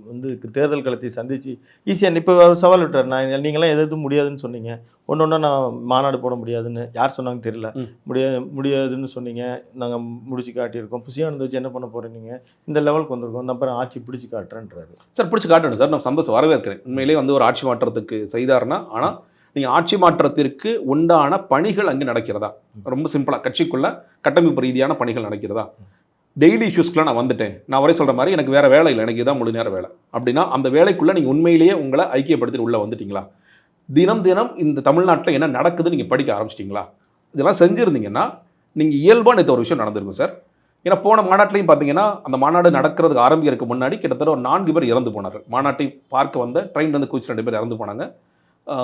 வந்து தேர்தல் களத்தை சந்தித்து ஈஸியாக இப்போ அவர் சவால் விட்டார். நீங்களாம் எதுவும் முடியாதுன்னு சொன்னீங்க, ஒன்று நான் மாநாடு போட முடியாதுன்னு யார் சொன்னாங்கன்னு தெரியல, முடியாதுன்னு சொன்னீங்க, நாங்கள் முடிச்சு காட்டியிருக்கோம், புசியானது வச்சு என்ன பண்ண போகிறேன், நீங்கள் இந்த லெவலுக்கு வந்திருக்கோம், நான் அப்புறம் ஆட்சி பிடிச்சி காட்டுறேன்றாரு. சார் பிடிச்சி காட்டணும் சார், நான் சந்தோஷம் வரவேற்கிறேன். உண்மையிலேயே வந்து ஒரு ஆட்சி மாற்றத்துக்கு செய்தாருன்னா, ஆனால் நீங்கள் ஆட்சி மாற்றத்திற்கு உண்டான பணிகள் அங்கே நடக்கிறதா? ரொம்ப சிம்பிளாக கட்சிக்குள்ள கட்டமைப்பு ரீதியான பணிகள் நடக்கிறதா? டெய்லி இஷ்யூஸ்க்குலாம் நான் வந்துட்டேன், நான் வரை சொல்கிற மாதிரி எனக்கு வேறு வேலை இல்லை, எனக்கு இதான் முழு நேர வேலை அப்படின்னா அந்த வேலைக்குள்ளே நீங்கள் உண்மையிலேயே உங்களை ஐக்கியப்படுத்தி உள்ளே வந்துட்டீங்களா? தினம் தினம் இந்த தமிழ்நாட்டில் என்ன நடக்குதுன்னு நீங்கள் படிக்க ஆரம்பிச்சிட்டிங்களா? இதெல்லாம் செஞ்சுருந்தீங்கன்னா நீங்கள் இயல்பாக நேற்று ஒரு விஷயம் நடந்திருக்கும் சார். ஏன்னா போன மாநாட்டிலையும் பார்த்தீங்கன்னா அந்த மாநாடு நடக்கிறதுக்கு ஆரம்பிக்கிறதுக்கு முன்னாடி கிட்டத்தட்ட ஒரு 4 பேர் இறந்து போனார்கள். மாநாட்டை பார்க்க வந்த ட்ரெயின்லேருந்து கூச்சி 2 பேர் இறந்து போனாங்க.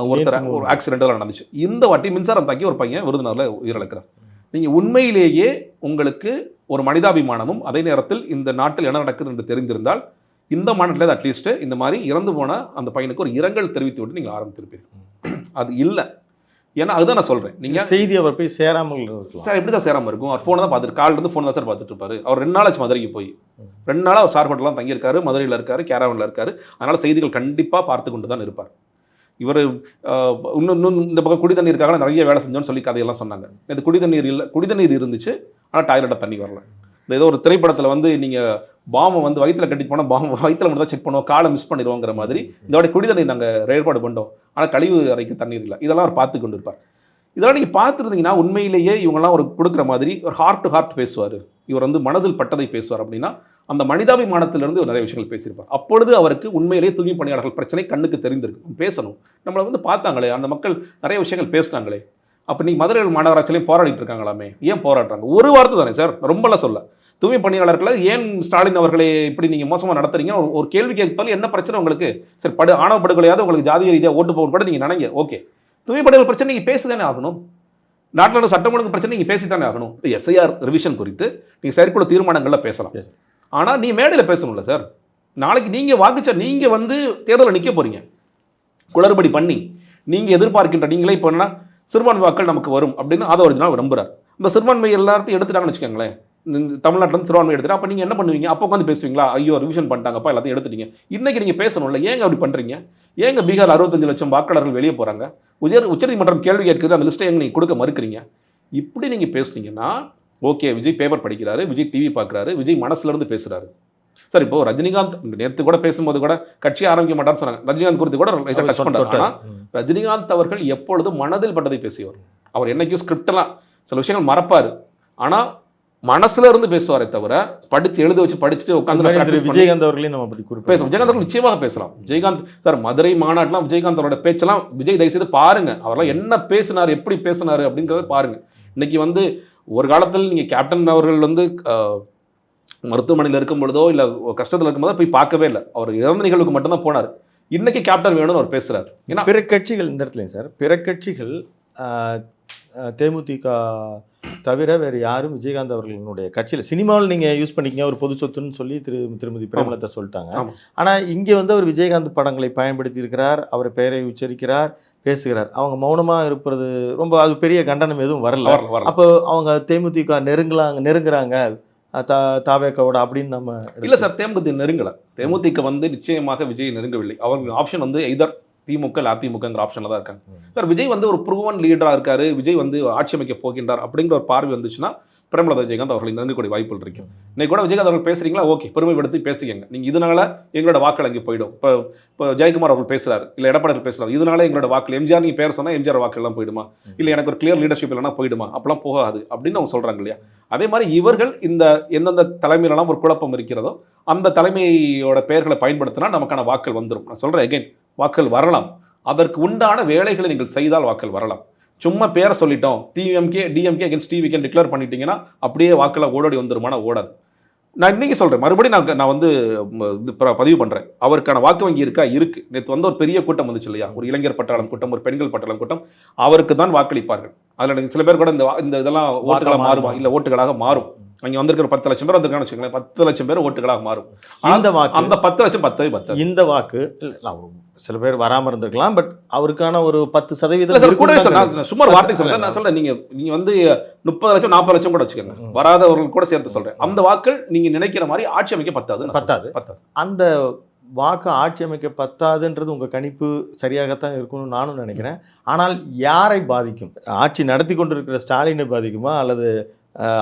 ஒருத்தர் ஒரு ஆக்சிடென்டெல்லாம் நடந்துச்சு. இந்த வாட்டி மின்சாரம் தாக்கி ஒரு பையன் விருதுநகரில் உயிரிழக்கிறார். நீங்கள் உண்மையிலேயே உங்களுக்கு ஒரு மனிதாபிமானமும் அதே நேரத்தில் இந்த நாட்டில் என்ன நடக்குது என்று தெரிந்திருந்தால் இந்த மாநாட்டில் அட்லீஸ்ட்டு இந்த மாதிரி இறந்து போன அந்த பையனுக்கு ஒரு இரங்கல் தெரிவித்து விட்டு நீங்கள் ஆரம்பித்திருப்பீர்கள். அது இல்லை. ஏன்னா அதுதான் நான் சொல்கிறேன், நீங்கள் செய்தி அவர் போய் சேராமல் சார் எப்படி தான் சேராமல் இருக்கும்? அவர் ஃபோனை தான் பார்த்துட்டு காலிலேருந்து ஃபோன் தான் சார் பார்த்துட்டு இருப்பாரு. அவர் 2 நாள் ஆச்சு மதுரைக்கு போய், 2 நாளாக அவர் சார் ஹோட்டலாம் தங்கியிருக்காரு, மதுரையில் இருக்காரு, கேரவனில் இருக்காரு. அதனால் செய்திகள் கண்டிப்பாக பார்த்து கொண்டு தான் இருப்பார். இவர் இன்னும் இந்த பக்கம் குடி தண்ணீருக்காக நிறைய வேலை செஞ்சோன்னு சொல்லி கதையெல்லாம் சொன்னாங்க. இது குடி தண்ணீர் இல்லை, குடி தண்ணீர் இருந்துச்சு ஆனால் டாய்லெட்டை தண்ணி வரல. இந்த ஏதோ ஒரு திரைப்படத்தில் வந்து நீங்கள் பாம்பை வந்து வயிற்றில் கட்டிட்டு போனால் பாம்பு வயிற்றில் மட்டும் தான் செக் பண்ணுவோம், காலை மிஸ் பண்ணிடுவோங்கிற மாதிரி இந்த வாட்டி குடி தண்ணீர் நாங்கள் ஏற்பாடு பண்ணோம் ஆனால் கழிவு அறைக்கு தண்ணீர் இல்லை. இதெல்லாம் அவர் பார்த்து கொண்டு இருப்பார். இதெல்லாம் நீங்கள் பார்த்துருந்தீங்கன்னா உண்மையிலேயே இவங்கெல்லாம் ஒரு கொடுக்குற மாதிரி ஒரு ஹார்ட் டு ஹார்ட் பேசுவார், இவர் வந்து மனதில் பட்டதை பேசுவார் அப்படின்னா அந்த மனிதாபிமானத்திலிருந்து நிறைய விஷயங்கள் பேசியிருப்பார். அப்பொழுது அவருக்கு உண்மையிலேயே தூய்மை பணியாளர்கள் பிரச்சனை கண்ணுக்கு தெரிந்திருக்கு. பேசணும், நம்மளை வந்து பார்த்தாங்களே, அந்த மக்கள் நிறைய விஷயங்கள் பேசினாங்களே. அப்போ நீங்கள் மதுரை மாநகராட்சியிலையும் போராடிட்டு இருக்காங்களாமே, ஏன் போராடுறாங்க? ஒரு வார்த்தை தானே சார், ரொம்பலாம் சொல்ல. தூய்மை பணியாளர்களை ஏன் ஸ்டாலின் அவர்களை இப்படி நீங்கள் மோசமாக நடத்துறீங்க ஒரு கேள்வி கேட்பாலும் என்ன பிரச்சனை உங்களுக்கு? சரி, ஆணவ படுகொலையாவது உங்களுக்கு ஜாதிய ரீதியாக ஓட்டு போக கூட நீங்கள் நினைங்க, ஓகே. தூய்மை பணியாளர் பிரச்சனை நீங்கள் பேசிதானே ஆகணும். நாட்டில் சட்டம் ஒழுங்கு பிரச்சனை நீங்கள் பேசித்தானே ஆகணும். எஸ்ஐஆர் ரிவிஷன் குறித்து நீங்கள் செயற்குழு தீர்மானங்களில் பேசலாம், ஆனால் நீ மேடையில் பேசணும்ல சார். நாளைக்கு நீங்கள் வாக்குச்சா நீங்கள் வந்து தேர்தலில் நிற்க போகிறீங்க, குளறுபடி பண்ணி நீங்கள் எதிர்பார்க்கின்ற நீங்களே இப்போ என்ன சிறுபான்மை வாக்கள் நமக்கு வரும் அப்படின்னு அதை ஒரிஜினல் நம்புறார். இந்த சிறுபான்மை எல்லாத்தையும் எடுத்துட்டாங்கன்னு வச்சுக்கோங்களேன், இந்த தமிழ்நாட்டில் சிறுபான்மை எடுத்துட்டா அப்போ நீங்கள் என்ன பண்ணுவீங்க? அப்போ உட்காந்து பேசுவீங்களா? ஐயோ ரிவிஷன் பண்ணிட்டாங்கப்பா எல்லாத்தையும் எடுத்துட்டீங்க. இன்றைக்கி நீங்கள் பேசணும்ல, ஏங்க அப்படி பண்ணுறீங்க? ஏங்க பீகார் 65 லட்சம் வாக்காளர்கள் வெளியே போகிறாங்க, உச்சநீதிமன்றம் கேள்வி கேட்குறது, அந்த லிஸ்ட்டை எங்கே நீங்கள் கொடுக்க மறுக்கிறீங்க? இப்படி நீங்கள் பேசுனீங்கன்னா ஓகே, விஜய் பேப்பர் படிக்கிறாரு, விஜய் டிவி பார்க்குறாரு, விஜய் மனசுலேருந்து பேசுகிறாரு. சார் இப்போ ரஜினிகாந்த் நேற்று கூட பேசும்போது கூட கட்சி ஆரம்பிக்க மாட்டார்னு சொன்னாங்க. ரஜினிகாந்த் குறித்து கூட டச் பண்ணாங்க. ரஜினிகாந்த் அவர்கள் எப்பொழுதும் மனதில் பட்டதை பேசியவர். அவர் என்னைக்கும் ஸ்கிரிப்டெல்லாம் சில விஷயங்கள் மறப்பார், ஆனால் மனசுல இருந்து பேசுவாரே தவிர படிச்சு எழுத வச்சு படிச்சுட்டு உட்காந்து விஜயகாந்த் அவர்களையும் நம்ம அப்படி பேசலாம். விஜயகாந்த் அவர்கள் நிச்சயமாக பேசலாம். விஜயகாந்த் சார் மதுரை மாநாட்டிலாம் விஜயகாந்த் அவரோட பேச்செல்லாம் விஜய் தயவு செய்து பாருங்க, அவரெல்லாம் என்ன பேசினார், எப்படி பேசினார் அப்படிங்கிறத பாருங்க. இன்னைக்கு வந்து ஒரு காலத்தில் நீங்கள் கேப்டன் அவர்கள் வந்து மருத்துவமனையில் இருக்கும் பொழுதோ இல்லை கஷ்டத்தில் இருக்கும்போதோ போய் பார்க்கவே இல்லை, அவர் இறந்த நிகழ்வுக்கு மட்டும்தான் போனார். இன்னைக்கு கேப்டன் வேணும்னு அவர் பேசுறாரு. ஏன்னா பிற கட்சிகள் இந்த இடத்துலையும் சார், பிற கட்சிகள் தேமுதிக தவிர வேறு யாரும் விஜயகாந்த் அவர்களினுடைய கட்சியில் சினிமாவில் நீங்கள் யூஸ் பண்ணிக்கிங்க ஒரு பொது சொத்துன்னு சொல்லி திருமதி பிரேமலதா சொல்லிட்டாங்க. ஆனால் இங்கே வந்து அவர் விஜயகாந்த் படங்களை பயன்படுத்தி இருக்கிறார், அவர் பெயரை உச்சரிக்கிறார், பேசுகிறார். அவங்க மௌனமாக இருப்பது ரொம்ப அது பெரிய கண்டனம் எதுவும் வரல. அப்போ அவங்க தேமுதிக நெருங்குறாங்க தாவேக்காவோட அப்படின்னு நம்ம இல்லை சார், தேமுதிக நெருங்கலை. தேமுதிக வந்து நிச்சயமாக விஜய் நெருங்கவில்லை. அவங்க ஆப்ஷன் வந்து எதர் திமுக இல்லை அதிமுகங்கிற ஆப்ஷனில் தான் இருக்காங்க. சார் விஜய் வந்து ஒரு ப்ரூவன் லீடராக இருக்காரு, விஜய் வந்து ஆட்சி அமைக்க போகின்றார் அப்படிங்கிற ஒரு பார்வை வந்துச்சுன்னா பிரேமலதா விஜயகாந்த் அவர்கள் நெருங்கக்கூடிய வாய்ப்புகள் இருக்கு. இன்னைக்கு கூட விஜயகாந்த் அவர்கள் பேசுறீங்களா, ஓகே, பெருமைப்படுத்தி பேசிக்கங்க. நீங்க இதனால எங்களோட வாக்கள் அங்கே போயிடும். இப்போ ஜெயக்குமார் அவர்கள் பேசுறாரு, இல்லை எடப்பாடி அவர்கள் பேசுறாரு, இதனால எங்களோட வாக்கள் எம்ஜிஆர் நீங்க பேர் சொன்னா எம்ஜிஆர் வாக்கள் எல்லாம் போயிடுமா, இல்லை எனக்கு ஒரு கிளியர் லீடர்ஷிப் இல்லைன்னா போயிடுமா, அப்பெல்லாம் போகாது அப்படின்னு அவங்க சொல்றாங்க இல்லையா. அதே மாதிரி இவர்கள் இந்த எந்தெந்த தலைமையிலலாம் ஒரு குழப்பம் இருக்கிறதோ அந்த தலைமையோட பெயர்களை பயன்படுத்தினா நமக்கான வாக்கள் வந்துடும். நான் சொல்றேன் அகைன், வாக்கள் வரலாம், அதற்கு உண்டான வேலைகளை நீங்கள் செய்தால் வாக்கள் வரலாம். சும்மா பேரை சொல்லிட்டோம், DMK DMK against TVK declare பண்ணிட்டீங்கன்னா அப்படியே வாக்கில் ஓடோடி வந்துருமானா ஓடாது. நான் இன்னைக்கு சொல்கிறேன், மறுபடியும் நான் வந்து இது பதிவு பண்ணுறேன், அவருக்கான வாக்கு வங்கி இருக்கா? இருக்குது. நேற்று வந்து ஒரு பெரிய கூட்டம் வந்துச்சு இல்லையா, ஒரு இளைஞர் பட்டாளம் கூட்டம், ஒரு பெண்கள் பட்டாளம் கூட்டம், அவருக்கு தான் வாக்களிப்பார்கள். அதில் எனக்கு சில பேர் கூட இந்த இதெல்லாம் ஓட்டுகளாக மாறுமா, இல்லை ஓட்டுகளாக மாறும். அங்கே வந்திருக்கிற 10 லட்சம் பேர் வந்திருக்கான்னு வச்சுக்கோங்களேன், 10 லட்சம் பேர் ஓட்டுகளாக மாறும். அந்த வாக்கு, அந்த 10 லட்சம் 10 இந்த வாக்கு சில பேர் வராமல் இருந்திருக்கலாம், பட் அவருக்கான ஒரு 10% சும்மா வார்த்தை சொல்றேன். நான் சொல்றேன், நீங்க வந்து 30 லட்சம் 40 லட்சம் கூட வச்சுக்கோங்க, வராதவர்கள் கூட சேர்த்து சொல்றேன். அந்த வாக்கள் நீங்க நினைக்கிற மாதிரி ஆட்சி அமைக்க பத்தாது. அந்த வாக்கு ஆட்சி அமைக்க பத்தாதுன்றது உங்க கணிப்பு சரியாகத்தான் இருக்கும்னு நானும் நினைக்கிறேன். ஆனால் யாரை பாதிக்கும்? ஆட்சி நடத்தி கொண்டிருக்கிற ஸ்டாலினை பாதிக்குமா, அல்லது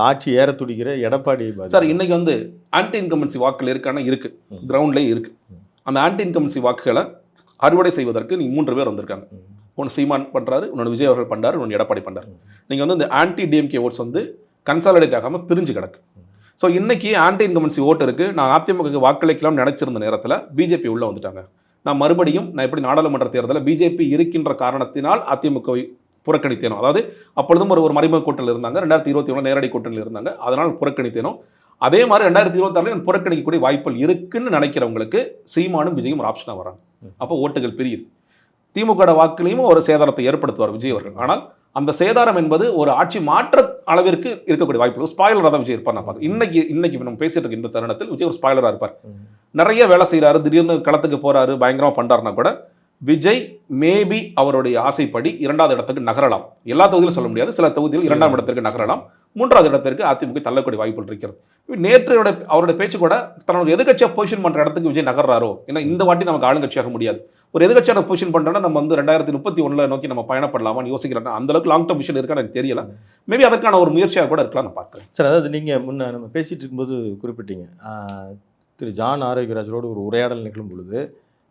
ஆட்சி ஏற துடிக்கிற எடப்பாடியை பாதிக்கும்? சார் இன்னைக்கு வந்து ஆன்டி இன்கம்பன்சி வாக்குகள் இருக்கான இருக்கு, கிரவுண்ட்லேயே இருக்கு. அந்த ஆன்டி இன்கம்பன்சி வாக்குகளை அறுவடை செய்வதற்கு நீங்க 3 பேர் வந்திருக்காங்க. ஒன்று சீமான் பண்றாரு, இன்னொன்று விஜய் அவர்கள் பண்றாரு, இன்னொன்று எடப்பாடி பண்றாரு. நீங்க வந்து இந்த ஆன்டி டிஎம்கே ஓட்ஸ் வந்து கன்சாலிடேட் ஆகாம பிரிஞ்சு கிடக்கு. ஸோ இன்னைக்கு ஆன்டி இன்கம்பன்சி ஓட்டு இருக்கு. நான் அதிமுக வாக்களிக்கலாம் நினைச்சிருந்த நேரத்தில் பிஜேபி உள்ள வந்துட்டாங்க. நான் மறுபடியும் எப்படி நாடாளுமன்ற தேர்தலில் பிஜேபி இருக்கின்ற காரணத்தினால் அதிமுகவை புறக்கணித்தேனோ, அதாவது அப்பொழுதும் ஒரு மறைமுக கூட்டணியில் இருந்தாங்க, 2021 நேரடி கூட்டணியில் இருந்தாங்க, அதனால் புறக்கணித்தேனோ, அதே மாதிரி 2026 புறக்கணிக்கக்கூடிய வாய்ப்புகள் இருக்குன்னு நினைக்கிறவங்களுக்கு சீமானும் விஜயும் ஒரு ஆப்ஷனாக வராங்க. அப்போ ஓட்டுகள் பிரியுது. திமுக வாக்குலையும் ஒரு சேதாரத்தை ஏற்படுத்துவார் விஜய் அவர்கள். ஆனால் அந்த சேதாரம் என்பது ஒரு ஆட்சி மாற்ற அளவிற்கு இருக்கக்கூடிய வாய்ப்பு. ஸ்பாயிலராக தான் விஜய் இருப்பார். நான் பார்த்தேன் இன்னைக்கு நம்ம பேசிட்டு இருக்க இந்த தருணத்தில் விஜய் ஒரு ஸ்பாயிலராக இருப்பார். நிறைய வேலை செய்கிறாரு, திடீர்னு களத்துக்கு போறாரு, பயங்கரமாக பண்றாருன்னா கூட விஜய் மேபி அவருடைய ஆசைப்படி 2வது இடத்துக்கு நகரலாம். எல்லா தொகுதியிலும் சொல்ல முடியாது, சில தொகுதியில் 2ஆம் இடத்திற்கு நகரலாம், 3வது இடத்திற்கு அதிமுக தள்ளக்கூடிய வாய்ப்புகள் இருக்கிறது. நேற்று அவருடைய பேச்சு கூட தன்னோட எதிர்கட்சியாக பொசிஷன் பண்ற இடத்துக்கு விஜய் நகர்றாரோ, ஏன்னா இந்த வாட்டி நமக்கு ஆளுங்கட்சியாக முடியாது, ஒரு எதிர்கட்சியான பொசிஷன் பண்றோம்னா நம்ம வந்து 2031 நோக்கி நம்ம பயணப்படலாமான்னு யோசிக்கிறேன். அந்த அளவுக்கு லாங் டர்ம் விஷன் இருக்கான்னு எனக்கு தெரியல. மேபி அதற்கான ஒரு முயற்சியாக கூட இருக்கலாம், நான் பார்க்குறேன். சார், அதாவது நீங்கள் முன்ன நம்ம பேசிட்டு இருக்கும்போது குறிப்பிட்டீங்க, திரு ஜான் ஆரோக்கியராஜரோடு ஒரு உரையாடல் நிகழும் பொழுது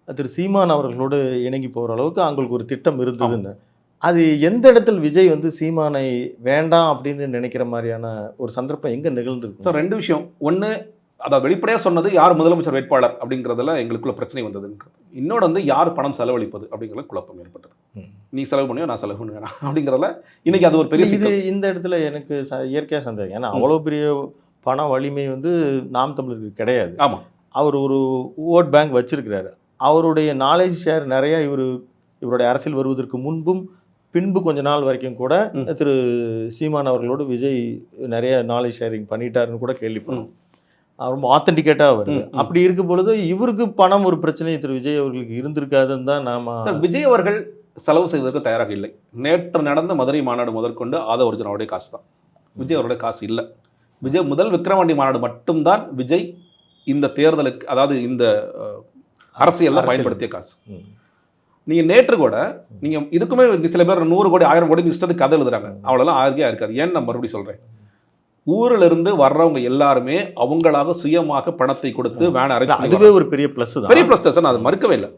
திரு சீமான் அவர்களோடு இணங்கி போகிற அளவுக்கு அவங்களுக்கு ஒரு திட்டம் இருந்ததுன்னு. அது எந்த இடத்தில் விஜய் வந்து சீமானை வேண்டாம் அப்படின்னு நினைக்கிற மாதிரியான ஒரு சந்தர்ப்பம் எங்கே நிகழ்ந்துருக்கு? சார் 2 விஷயம். ஒன்று, அதை வெளிப்படையாக சொன்னது யார் முதலமைச்சர் வேட்பாளர் அப்படிங்கிறதுல எங்களுக்குள்ள பிரச்சனை வந்ததுங்கிறது. இன்னொன்று வந்து யார் பணம் செலவழிப்பது அப்படிங்கிற குழப்பம் ஏற்பட்டது. நீ செலவு பண்ணியோ நான் செலவு பண்ணுவேன் அப்படிங்கிறதுல இன்னைக்கு அது ஒரு பெரிய இது இந்த இடத்துல எனக்கு இயற்கையாக சந்தேகம். ஏன்னா அவ்வளோ பெரிய பண வலிமை வந்து நாம் தமிழருக்கு கிடையாது. ஆமாம், அவர் ஒரு ஓட் பேங்க் வச்சிருக்கிறாரு. அவருடைய நாலேஜ் ஷேர் நிறைய இவருடைய அரசியல் வருவதற்கு முன்பும் பின்பு கொஞ்ச நாள் வரைக்கும் கூட திரு சீமான் அவர்களோடு விஜய் நிறைய நாலேஜ் ஷேரிங் பண்ணிட்டாருன்னு கூட கேள்விப்படும். ரொம்ப ஆத்தென்டிகேட்டாக வருது. அப்படி இருக்கும் பொழுது இவருக்கு பணம் ஒரு பிரச்சனை திரு விஜய் அவர்களுக்கு இருந்திருக்காதுன்னு தான் நாம. விஜய் அவர்கள் செலவு செய்வதற்கு தயாராக இல்லை. நேற்று நடந்த மதுரை மாநாடு முதற்கொண்டு ஆதவ அர்ஜுன் அவருடைய காசு தான், விஜய் அவருடைய காசு இல்லை. விஜய் முதல் விக்கிரவாண்டி மாநாடு மட்டும்தான் விஜய் இந்த தேர்தலுக்கு, அதாவது இந்த அரசியல்ல பயன்படுத்திய காசு. நீங்க நேற்று கூட நீங்க இதுக்குமே சில பேர் 100 கோடி 1000 கோடி இஷ்டத்துக்கு கதை எழுதுறாங்க, அவ்வளோலாம் ஆகியா இருக்காது. ஏன்னு நான் மறுபடியும் சொல்றேன், ஊரில் இருந்து வர்றவங்க எல்லாருமே அவங்களாக சுயமாக பணத்தை கொடுத்து வேன் அரேஞ்ச், அதுவே ஒரு பெரிய ப்ளஸ் தான். பெரிய ப்ளஸ் தான் சார், நான் அது மறுக்கவே இல்லை.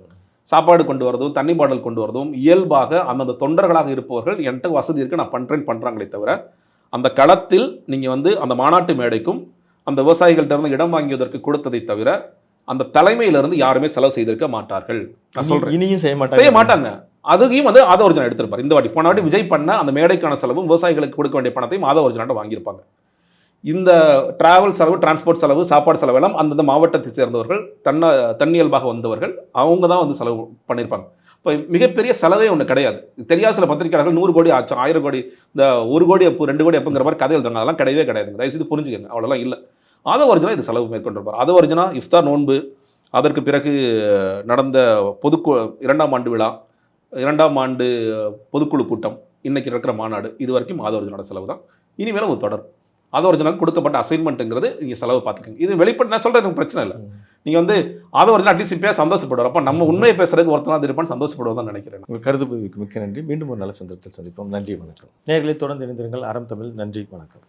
சாப்பாடு கொண்டு வரதும் தண்ணி பாட்டில் கொண்டு வரதும் இயல்பாக அந்தந்த தொண்டர்களாக இருப்பவர்கள் என்கிட்ட வசதி இருக்கு நான் பண்றாங்களே தவிர, அந்த களத்தில் நீங்க வந்து அந்த மாநாட்டு மேடைக்கும் அந்த விவசாயிகள்ட்ட இருந்து இடம் வாங்கியதற்கு கொடுத்ததை தவிர அந்த தலைமையிலிருந்து யாருமே செலவு செய்திருக்க மாட்டார்கள். நான் சொல்றேன், இனியும் செய்ய மாட்டாங்க. அதையும் வந்து ஆதவ அர்ஜுனா எடுத்திருப்பார். இந்த வாட்டி போன வாட்டி விஜய் பண்ண அந்த மேடைக்கான செலவும் விவசாயிகளுக்கு கொடுக்க வேண்டிய பணத்தையும் ஆதவ அர்ஜுனா வாங்கியிருப்பாங்க. இந்த டிராவல் செலவு, டிரான்ஸ்போர்ட் செலவு, சாப்பாடு செலவு எல்லாம் அந்தந்த மாவட்டத்தை சேர்ந்தவர்கள் தன்னியல்பாக வந்தவர்கள் அவங்க தான் வந்து செலவு பண்ணியிருப்பாங்க. இப்போ மிகப்பெரிய செலவே ஒன்று கிடையாது. தெரியாத சில பத்திரிகையாளர்கள் 100 கோடி ஆச்சு, 1000 கோடி, இந்த 1 கோடி அப்போ 2 கோடி அப்போங்கிற மாதிரி கதை எழுதுறாங்க. அதெல்லாம் கிடையவே கிடையாதுங்க, தயவுசெய்து புரிஞ்சுக்கங்க. அவ்வளோலாம் இல்லை. ஆதவ அர்ஜுனா இது செலவு மேற்கொண்டிருப்பார். ஆதவ அர்ஜுனா இஃப்தார் நோன்பு, அதற்கு பிறகு நடந்த 2ஆம் ஆண்டு விழா, 2ஆம் ஆண்டு பொதுக்குழு கூட்டம், இன்னைக்கு இருக்கிற மாநாடு, இது வரைக்கும் ஆதவ அர்ஜுனோட செலவு தான். இனிமேலும் ஒரு தொடர் ஆதவ அர்ஜுனாவுக்கு கொடுக்கப்பட்ட அசைன்மெண்ட்டுங்கிறது நீங்கள் செலவு பார்த்துக்கோங்க. இது வெளிப்பட்டு நான் சொல்கிறேன், எனக்கு பிரச்சனை இல்லை. நீங்கள் வந்து அதை ஒரு அட்லீஸ்ட் இப்போயே சந்தோஷப்படுவார். அப்போ நம்ம உண்மையை பேசுறதுக்கு ஒருத்தனாக இருப்பான்னு சந்தோஷப்படுவதான் நினைக்கிறேன். உங்கள் கருத்து பதிவுக்கு மிக்க நன்றி. மீண்டும் ஒரு நல்ல சந்தர்ப்பத்தில் சந்திப்போம். நன்றி, வணக்கம். நேயர்களே, தொடர்ந்து இணைந்திருங்கள். அறம் தமிழ். நன்றி, வணக்கம்.